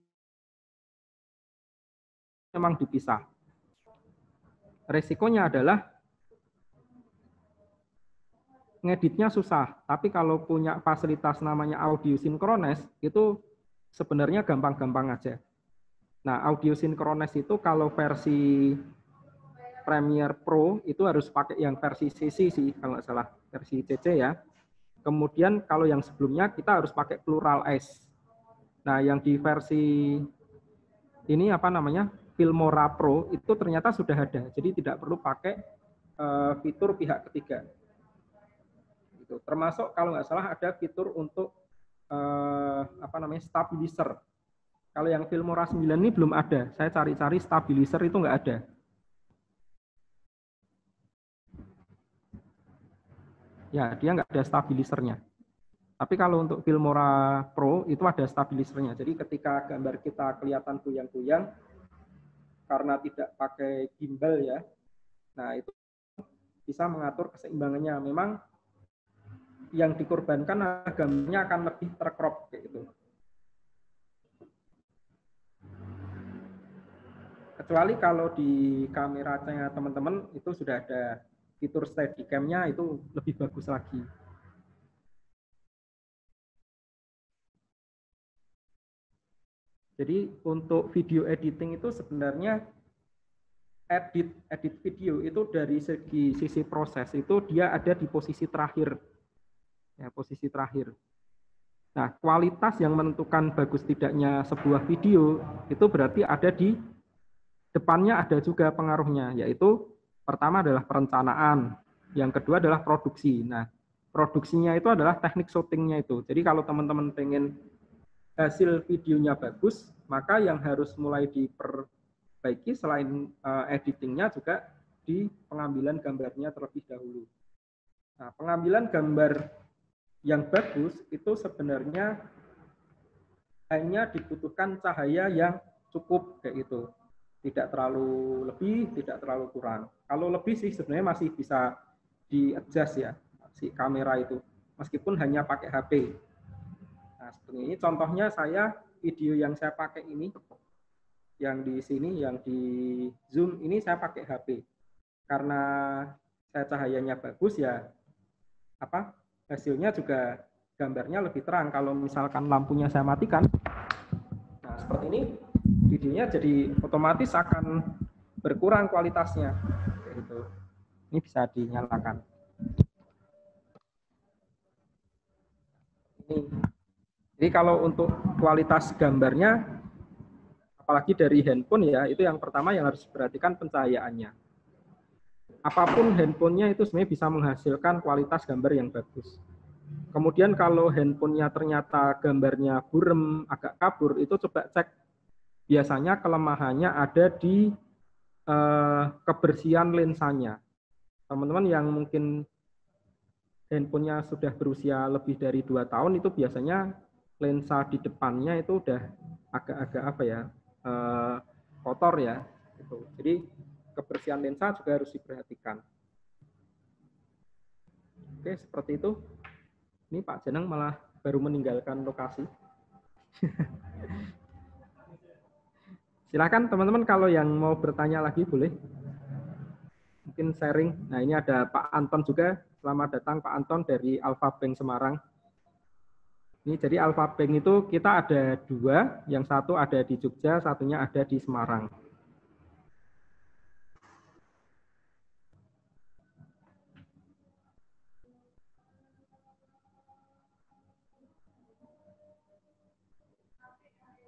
memang dipisah. Resikonya adalah ngeditnya susah, tapi kalau punya fasilitas namanya audio sinkronis, itu sebenarnya gampang-gampang aja. Nah, audio sinkronis itu kalau versi Premiere Pro itu harus pakai yang versi CC sih, kalau nggak salah, versi CC ya. Kemudian kalau yang sebelumnya kita harus pakai Pluralsize. Nah, yang di versi ini apa namanya, Filmora Pro itu ternyata sudah ada, jadi tidak perlu pakai fitur pihak ketiga. Termasuk kalau nggak salah ada fitur untuk apa namanya, stabilizer. Kalau yang Filmora 9 ini belum ada. Saya cari-cari stabilizer itu nggak ada. Ya, dia nggak ada stabilizernya. Tapi kalau untuk Filmora Pro itu ada stabilizernya. Jadi ketika gambar kita kelihatan goyang-goyang karena tidak pakai gimbal ya, nah itu bisa mengatur keseimbangannya. Memang yang dikorbankan gambarnya akan lebih tercrop kayak gitu. Kecuali kalau di kameranya teman-teman itu sudah ada fitur Steadicam-nya, itu lebih bagus lagi. Jadi untuk video editing itu sebenarnya edit video itu dari sisi proses itu dia ada di posisi terakhir. Ya, posisi terakhir. Nah, kualitas yang menentukan bagus tidaknya sebuah video itu berarti ada di depannya, ada juga pengaruhnya, yaitu pertama adalah perencanaan, yang kedua adalah produksi. Nah, produksinya itu adalah teknik syutingnya itu. Jadi kalau teman-teman pengen hasil videonya bagus, maka yang harus mulai diperbaiki selain editingnya juga di pengambilan gambarnya terlebih dahulu. Nah, pengambilan gambar yang bagus itu sebenarnya hanya dibutuhkan cahaya yang cukup kayak itu. Tidak terlalu lebih, tidak terlalu kurang. Kalau lebih sih sebenarnya masih bisa di-adjust ya, si kamera itu. Meskipun hanya pakai HP. Nah, seperti ini contohnya saya, video yang saya pakai ini, yang di sini, yang di Zoom ini saya pakai HP. Karena saya cahayanya bagus ya, hasilnya juga gambarnya lebih terang. Kalau misalkan lampunya saya matikan, nah seperti ini, videonya jadi otomatis akan berkurang kualitasnya. Gitu. Ini bisa dinyalakan. Ini. Jadi kalau untuk kualitas gambarnya, apalagi dari handphone ya, itu yang pertama yang harus diperhatikan pencahayaannya. Apapun handphonenya itu sebenarnya bisa menghasilkan kualitas gambar yang bagus. Kemudian kalau handphonenya ternyata gambarnya burem, agak kabur, itu coba cek. Biasanya kelemahannya ada di kebersihan lensanya. Teman-teman yang mungkin handphonenya sudah berusia lebih dari 2 tahun, itu biasanya lensa di depannya itu udah agak-agak apa ya, kotor ya. Gitu. Jadi kebersihan lensa juga harus diperhatikan. Oke, seperti itu. Ini Pak Jeneng malah baru meninggalkan lokasi. Silakan teman-teman kalau yang mau bertanya lagi boleh. Mungkin sharing. Nah, ini ada Pak Anton juga. Selamat datang Pak Anton dari Alpha Bank Semarang. Ini jadi Alpha Bank itu kita ada 2, yang satu ada di Jogja, satunya ada di Semarang.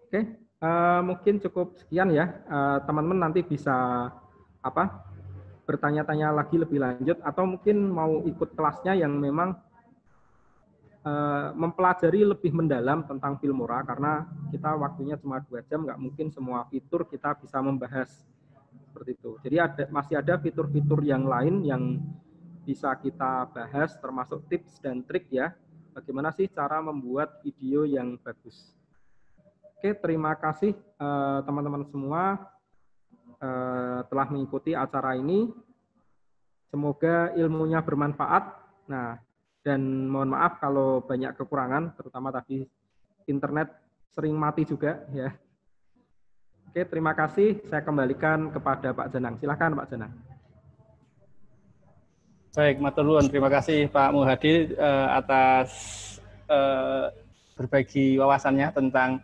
Oke, mungkin cukup sekian ya. Teman-teman nanti bisa bertanya-tanya lagi lebih lanjut, atau mungkin mau ikut kelasnya yang memang mempelajari lebih mendalam tentang Filmora, karena kita waktunya cuma 2 jam, nggak mungkin semua fitur kita bisa membahas seperti itu. Jadi masih ada fitur-fitur yang lain yang bisa kita bahas, termasuk tips dan trik ya, bagaimana sih cara membuat video yang bagus. Oke, terima kasih teman-teman semua telah mengikuti acara ini. Semoga ilmunya bermanfaat. Nah, dan mohon maaf kalau banyak kekurangan, terutama tadi internet sering mati juga ya. Oke, terima kasih. Saya kembalikan kepada Pak Jenang. Silakan Pak Jenang. Baik, matur nuwun. Terima kasih Pak Muhadi atas berbagi wawasannya tentang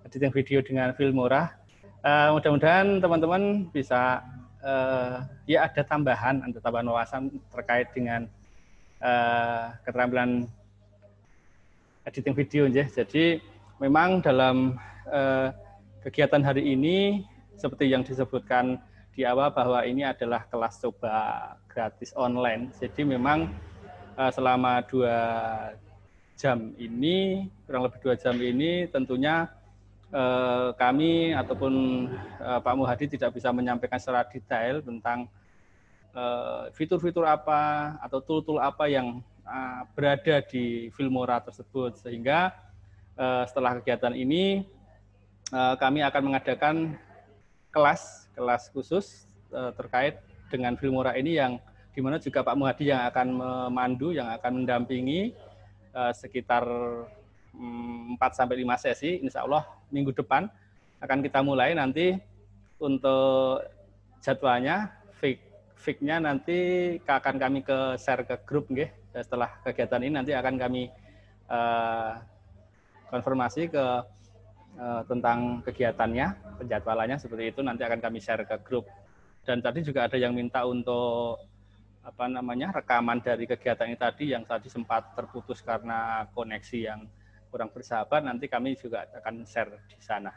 editing video dengan Filmora. Mudah-mudahan teman-teman bisa ya ada tambahan wawasan terkait dengan keterampilan editing video ya. Jadi memang dalam kegiatan hari ini seperti yang disebutkan di awal bahwa ini adalah kelas coba gratis online. Jadi memang selama 2 jam ini, kurang lebih 2 jam ini tentunya kami ataupun Pak Muhadi tidak bisa menyampaikan secara detail tentang fitur-fitur apa atau tool-tool apa yang berada di Filmora tersebut. Sehingga setelah kegiatan ini kami akan mengadakan kelas khusus terkait dengan Filmora ini yang di mana juga Pak Muhadi yang akan memandu, yang akan mendampingi sekitar 4-5 sesi. Insya Allah minggu depan akan kita mulai. Nanti untuk jadwalnya, fix-nya nanti akan kami share ke grup. Setelah kegiatan ini nanti akan kami konfirmasi tentang kegiatannya, penjadwalannya seperti itu, nanti akan kami share ke grup. Dan tadi juga ada yang minta untuk rekaman dari kegiatan ini tadi, yang tadi sempat terputus karena koneksi yang kurang bersahabat, nanti kami juga akan share di sana.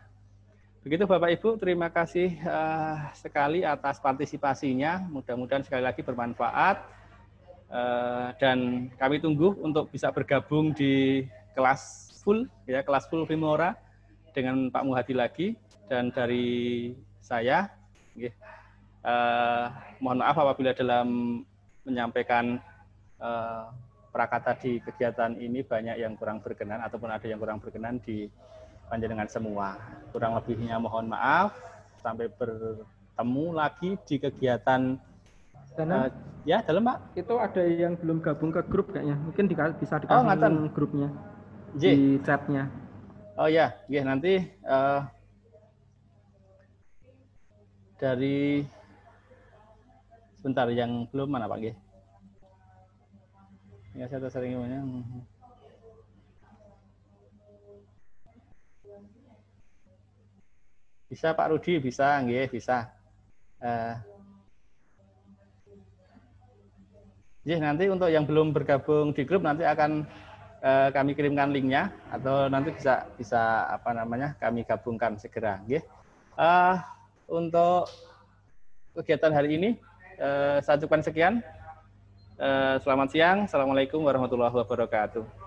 Begitu Bapak Ibu, terima kasih sekali atas partisipasinya, mudah-mudahan sekali lagi bermanfaat, dan kami tunggu untuk bisa bergabung di kelas full Filmora dengan Pak Muhadi lagi. Dan dari saya, mohon maaf apabila dalam menyampaikan prakata di kegiatan ini banyak yang kurang berkenan ataupun ada yang kurang berkenan di panjenengan semua. Kurang lebihnya mohon maaf. Sampai bertemu lagi di kegiatan. Ya, dalam Pak. Itu ada yang belum gabung ke grup kayaknya. Mungkin bisa dikasih grupnya di chatnya. Oh ya, nanti dari sebentar yang belum mana Pak? Ya, saya sering ngomongnya. Bisa Pak Rudi, bisa, bisa. Nanti untuk yang belum bergabung di grup nanti akan kami kirimkan linknya, atau nanti bisa kami gabungkan segera. Untuk kegiatan hari ini saya cukupkan sekian. Selamat siang. Assalamualaikum warahmatullahi wabarakatuh.